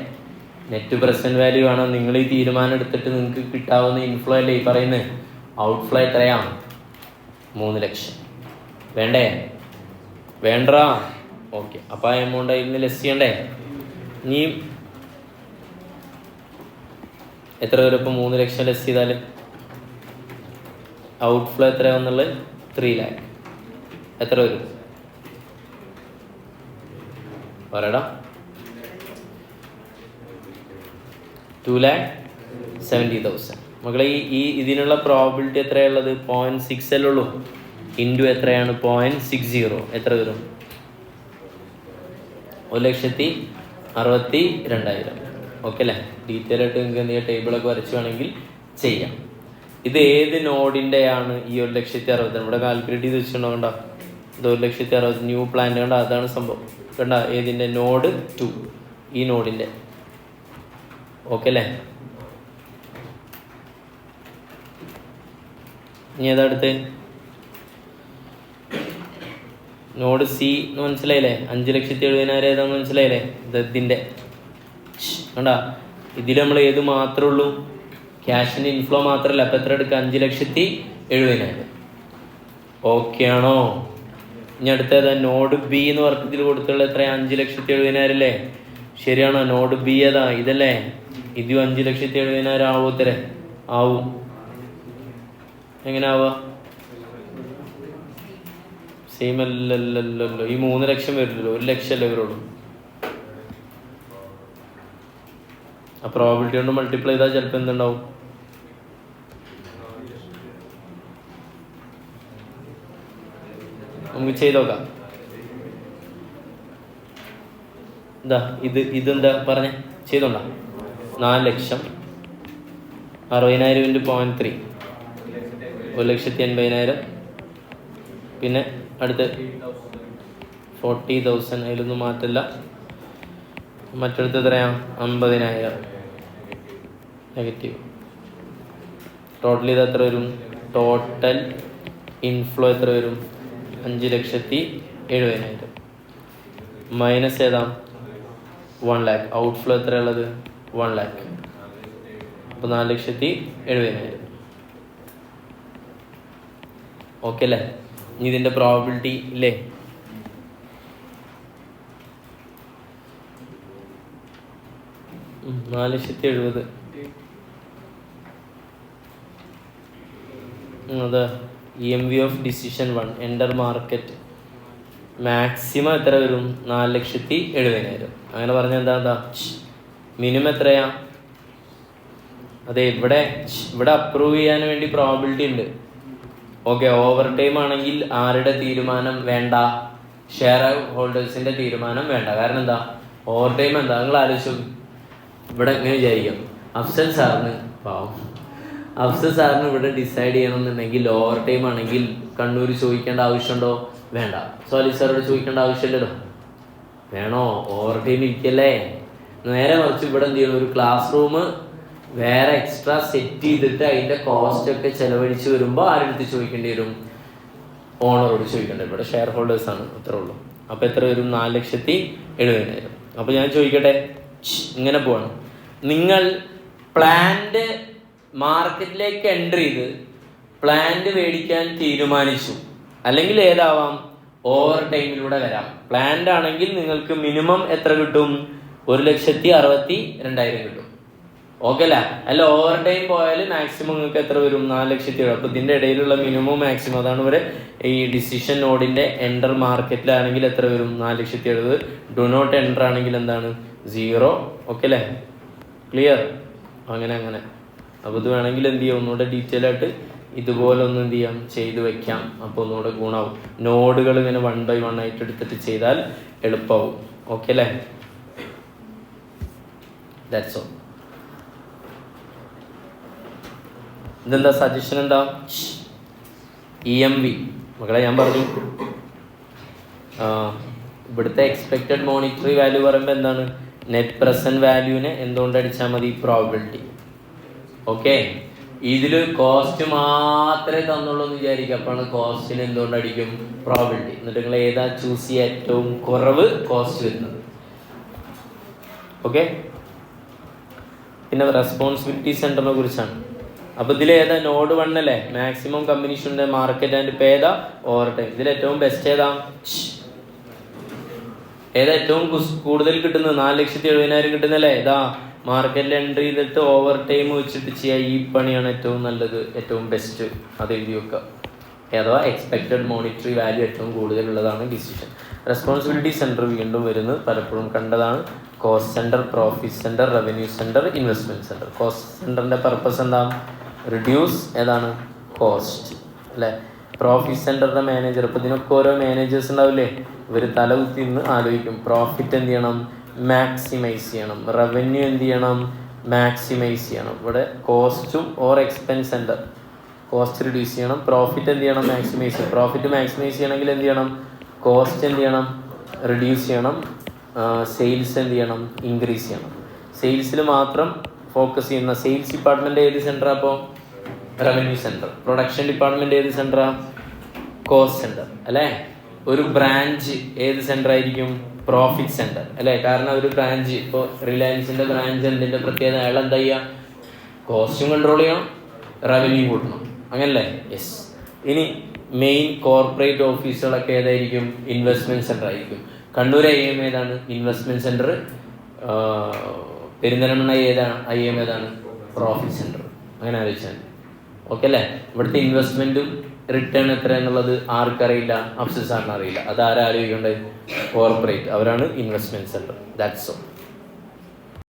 നെറ്റ് പ്രസന്റ് വാല്യൂ വേണം. നിങ്ങൾ ഈ തീരുമാനം എടുത്തിട്ട് നിങ്ങൾക്ക് കിട്ടാവുന്ന ഇൻഫ്ലോ അല്ലേ ഈ പറയുന്നത്. ഔട്ട്ഫ്ലോ എത്രയാണ്? 3 ലക്ഷം. വേണ്ടാ? ഓക്കെ. അപ്പോൾ ആ എമൗണ്ട് അതിൽ നിന്ന് ലെസ് ചെയ്യണ്ടേ? ഇനി എത്ര വരും? ഇപ്പോൾ 3 ലക്ഷം ലെസ് ചെയ്താൽ ഔട്ട്ഫ്ലോ എത്രയാണെന്നുള്ളത് 3 ലാക്ക്. എത്ര വരും പറയടാ? 2,70,000. മക്കളെ, ഈ ഇതിനുള്ള പ്രോബിലിറ്റി എത്രയുള്ളത്? 0.6 അല്ലേ ഉള്ളൂ. ഇൻറ്റു എത്രയാണ്? 0.60. എത്ര വരും? 1,62,000. ഓക്കെ അല്ലേ? ഡീറ്റെയിൽ ആയിട്ട് നിങ്ങൾക്ക് എന്ത് ചെയ്യാം, ടേബിളൊക്കെ വരച്ച് വേണമെങ്കിൽ ചെയ്യാം. ഇത് ഏത് നോഡിൻ്റെയാണ് ഈ 1,60,000? ഇവിടെ കാൽക്കുലേറ്റ് ചെയ്ത് വെച്ചിട്ടുണ്ടോ? കണ്ടോ, ഇത് 1,60,000 ന്യൂ പ്ലാൻ. കണ്ടോ, അതാണ് സംഭവം. കണ്ട, ഏതിൻ്റെ? നോഡ് 2, ഈ നോഡിൻ്റെ. ഓക്കെ അല്ലേ? ഇനി ഏതടുത്ത്? നോഡ് സി എന്ന് മനസ്സിലായില്ലേ? 5,70,000 ഏതാന്ന് മനസ്സിലായില്ലേ? ഇതിൻ്റെ കണ്ടാ, ഇതിൽ നമ്മൾ ഏത് മാത്രമേ ഉള്ളൂ? ക്യാഷിൻ്റെ ഇൻഫ്ലോ മാത്രമല്ല. അപ്പം എത്ര എടുക്കുക? 5,70,000. ഓക്കെ ആണോ? ഇനി അടുത്തേതാ? നോഡ് ബി എന്ന് വർക്കത്തിൽ കൊടുത്തുള്ള എത്രയാ? 5,70,000 അല്ലേ? ശരിയാണോ? നോഡ് ബി ഏതാ? ഇതല്ലേ? ഇതും 5,70,000 ആവോ? ആവും. എങ്ങനെ ആവുക? സെയിം അല്ലല്ലോ. ഈ 3 ലക്ഷം വരില്ലല്ലോ, 1 ലക്ഷം അല്ലേ വരുള്ളൂ. ആ പ്രോബിലിറ്റി കൊണ്ട് മൾട്ടിപ്ലൈ ചെയ്താൽ ചിലപ്പോൾ എന്തുണ്ടാവും? നമുക്ക് ചെയ്ത് നോക്കാം. ഇതെന്താ പറഞ്ഞേ? ചെയ്തോണ്ടാ? 4 ലക്ഷം 60,000 ഇൻറ്റു 0.3 1,80,000. പിന്നെ അടുത്ത് 40,000. അതിലൊന്നും മാറ്റില്ല. മറ്റടുത്ത് എത്രയാ? 50,000 നെഗറ്റീവ്. ടോട്ടൽ ഇത് എത്ര വരും? ടോട്ടൽ ഇൻഫ്ലോ എത്ര വരും? 5,70,000 മൈനസ് ഏതാ? 1 ലാക്ക്. ഔട്ട്ഫ്ലോ എത്ര ഉള്ളത്? 1 ലാക്ക്. അപ്പോൾ 4,70,000. ഓക്കെ അല്ലേ? ഇനി ഇതിൻ്റെ പ്രോബിലിറ്റി ഇല്ലേ? $4,70,000. അതെ. EMV of decision 1 enter market maximum എത്ര വരും? 4,70,000. അങ്ങനെ പറഞ്ഞാൽ എന്താ? മിനിമം എത്രയാ? അതെ, ഇവിടെ അപ്രൂവ് ചെയ്യാൻ വേണ്ടി പ്രോബിലിറ്റി ഉണ്ട്. ഓക്കെ, ഓവർ ടൈം ആണെങ്കിൽ ആരുടെ തീരുമാനം വേണ്ട? ഷെയർ ഹോൾഡേഴ്സിന്റെ തീരുമാനം വേണ്ട. കാരണം എന്താ? ഓവർ ടൈം എന്താ? നിങ്ങൾ ആലോചിച്ചു. ഇവിടെ എങ്ങനെ വിചാരിക്കാം, അഫ്സൽ സാറിന് ഇവിടെ ഡിസൈഡ് ചെയ്യണമെന്നുണ്ടെങ്കിൽ ഓവർ ടൈം ആണെങ്കിൽ കണ്ണൂർ ചോദിക്കേണ്ട ആവശ്യമുണ്ടോ? വേണ്ട. സോലി സാറോട് ചോദിക്കേണ്ട ആവശ്യമില്ലല്ലോ. വേണോ? ഓവർ ടൈം ഇരിക്കല്ലേ. നേരെ മറിച്ച് ഇവിടെ എന്ത് ചെയ്യണം? ഒരു ക്ലാസ് റൂം വേറെ എക്സ്ട്രാ സെറ്റ് ചെയ്തിട്ട് അതിന്റെ കോസ്റ്റ് ഒക്കെ ചെലവഴിച്ച് വരുമ്പോൾ ആരെടുത്ത് ചോദിക്കേണ്ടി വരും? ഓണറോട് ചോദിക്കേണ്ടി. ഇവിടെ ഷെയർ ഹോൾഡേഴ്സ് ആണ്, അത്രേ ഉള്ളൂ. അപ്പോൾ എത്ര വരും? 4,70,000. അപ്പോൾ ഞാൻ ചോദിക്കട്ടെ, ഇങ്ങനെ പോവാണ്. നിങ്ങൾ പ്ലാന്റ് മാർക്കറ്റിലേക്ക് എൻ്റർ ചെയ്ത് പ്ലാന്റ് മേടിക്കാൻ തീരുമാനിച്ചു, അല്ലെങ്കിൽ ഏതാവാം, ഓവർ ടൈമിലൂടെ വരാം. പ്ലാന്റ് ആണെങ്കിൽ നിങ്ങൾക്ക് മിനിമം എത്ര കിട്ടും? 1,62,000 കിട്ടും. ഓക്കെ അല്ല? അല്ല, ഓവർ ടൈം പോയാൽ മാക്സിമം നിങ്ങൾക്ക് എത്ര വരും? 4,70,000. അപ്പോൾ ഇതിൻ്റെ ഇടയിലുള്ള മിനിമം മാക്സിമം അതാണ് ഇവിടെ ഈ ഡിസിഷൻ നോഡിൻ്റെ എൻ്റർ മാർക്കറ്റിലാണെങ്കിൽ എത്ര വരും? 4,70,000. ഡു നോട്ട് എൻ്റർ ആണെങ്കിൽ എന്താണ്? 0. ഓക്കെ അല്ലേ? ക്ലിയർ? അങ്ങനെ. അപ്പോൾ ഇത് വേണമെങ്കിൽ എന്ത് ചെയ്യാം, ഒന്നുകൂടെ ഡീറ്റെയിൽ ആയിട്ട് ഇതുപോലെ ഒന്ന് എന്ത് ചെയ്യാം, ചെയ്ത് വെക്കാം. അപ്പോൾ ഒന്നുകൂടെ ഗുണമാവും. നോഡുകൾ ഇങ്ങനെ 1 by 1 ആയിട്ട് എടുത്തിട്ട് ചെയ്താൽ എളുപ്പമാവും. ഓക്കെ അല്ലേ? That's all. ഇതെന്താ സജഷൻ? എന്താ EMV മക്കളെ? ഞാൻ പറഞ്ഞു ഇവിടുത്തെ എക്സ്പെക്റ്റഡ് മോണിറ്ററി വാല്യൂ പറയുമ്പോൾ എന്താണ്? നെറ്റ് പ്രസന്റ് വാല്യൂവിനെ എന്തുകൊണ്ട് അടിച്ചാൽ മതി? പ്രോബിലിറ്റി. ഓക്കെ, ഇതിൽ കോസ്റ്റ് മാത്രമേ തന്നുള്ളൂ എന്ന് വിചാരിക്കുക. അപ്പോഴാണ് കോസ്റ്റിന് എന്തുകൊണ്ട് അടിക്കും? പ്രോബിലിറ്റി. എന്നിട്ട് നിങ്ങൾ ഏതാ ചൂസ് ചെയ്യുക? ഏറ്റവും കുറവ് കോസ്റ്റ് വരുന്നത്. ഓക്കെ, പിന്നെ റെസ്പോൺസിബിലിറ്റി സെന്ററിനെ കുറിച്ചാണ്. അപ്പോൾ ഇതിൽ ഏതാ? നോഡ് 1 അല്ലേ? മാക്സിമം കമ്പനീഷൻ്റെ മാർക്കറ്റ് ആൻഡ് പേ ഏതാ? Over time. ഇതിൽ ഏറ്റവും ബെസ്റ്റ് ഏതാ? ഏറ്റവും കൂടുതൽ കിട്ടുന്നത്? 4,70,000 കിട്ടുന്നല്ലേ? ഇതാ മാർക്കറ്റിൽ എൻട്രി ചെയ്തിട്ട് ഓവർ ടൈം വെച്ചിട്ട് ചെയ്യുക. ഈ പണിയാണ് ഏറ്റവും നല്ലത്, ഏറ്റവും ബെസ്റ്റ്. അത് എഴുതി വെക്കുക. അഥവാ എക്സ്പെക്റ്റഡ് മോണിറ്ററി വാല്യൂ ഏറ്റവും കൂടുതലുള്ളതാണ് ഡിസിഷൻ. റെസ്പോൺസിബിലിറ്റി സെൻറ്റർ വീണ്ടും വരുന്നത് പലപ്പോഴും കണ്ടതാണ്. Cost centre, profit centre, revenue centre, investment centre. Cost സെൻറ്ററിൻ്റെ പർപ്പസ് എന്താ? റിഡ്യൂസ് ഏതാണ്? കോസ്റ്റ് അല്ലേ? പ്രോഫിറ്റ് സെൻറ്ററിൻ്റെ മാനേജർ, ഇപ്പോൾ ഇതിനൊക്കെ ഓരോ മാനേജേഴ്സ് ഉണ്ടാവില്ലേ? ഇവർ തലകുത്തി നിന്ന് ആലോചിക്കും. പ്രോഫിറ്റ് എന്ത് ചെയ്യണം? മാക്സിമൈസ് ചെയ്യണം. റവന്യൂ എന്ത് ചെയ്യണം? മാക്സിമൈസ് ചെയ്യണം. ഇവിടെ കോസ്റ്റും or expense centre cost reduce ചെയ്യണം. പ്രോഫിറ്റ് എന്ത് ചെയ്യണം? മാക്സിമൈസ് ചെയ്യണം. പ്രോഫിറ്റ് മാക്സിമൈസ് ചെയ്യണമെങ്കിൽ എന്ത് ചെയ്യണം? കോസ്റ്റ് എന്ത് ചെയ്യണം? റിഡ്യൂസ് ചെയ്യണം. സെയിൽസ് എന്ത് ചെയ്യണം? ഇൻക്രീസ് ചെയ്യണം. സെയിൽസിൽ മാത്രം ഫോക്കസ് ചെയ്യുന്ന സെയിൽസ് ഡിപ്പാർട്ട്മെൻറ്റ് ഏത് സെൻറ്ററാണ്? അപ്പോൾ റവന്യൂ സെൻറ്റർ. പ്രൊഡക്ഷൻ ഡിപ്പാർട്ട്മെൻറ്റ് ഏത് സെൻറ്ററാണ്? കോസ്റ്റ് സെൻറ്റർ അല്ലേ? ഒരു ബ്രാഞ്ച് ഏത് സെൻറ്റർ ആയിരിക്കും? പ്രോഫിറ്റ് സെൻറ്റർ അല്ലേ? കാരണം ഒരു ബ്രാഞ്ച്, ഇപ്പോൾ റിലയൻസിൻ്റെ ബ്രാഞ്ച് എന്തിൻ്റെ പ്രത്യേകത? അയാൾ എന്താ ചെയ്യുക? കോസ്റ്റും കൺട്രോൾ ചെയ്യണം, റവന്യൂ കൂട്ടണം, അങ്ങനല്ലേ? യെസ്. ഇനി മെയിൻ കോർപ്പറേറ്റ് ഓഫീസുകളൊക്കെ ഏതായിരിക്കും? ഇൻവെസ്റ്റ്മെൻറ്റ് സെൻറ്റർ ആയിരിക്കും. കണ്ണൂർ IIM ഏതാണ്? Investment centre. പെരിന്തൽമണ്ണ IIM ഏതാണ്? Profit centre. അങ്ങനെ ആലോചിച്ചാൽ ഓക്കെ അല്ലേ? ഇവിടുത്തെ ഇൻവെസ്റ്റ്മെൻറ്റും റിട്ടേൺ എത്ര എന്നുള്ളത് ആർക്കറിയില്ല? അഫ്സൽ സാറിന് അറിയില്ല. അത് ആരാ ആലോചിക്കേണ്ടത്? കോർപ്പറേറ്റ്, അവരാണ് ഇൻവെസ്റ്റ്മെൻറ്റ് സെൻറ്റർ. That's all.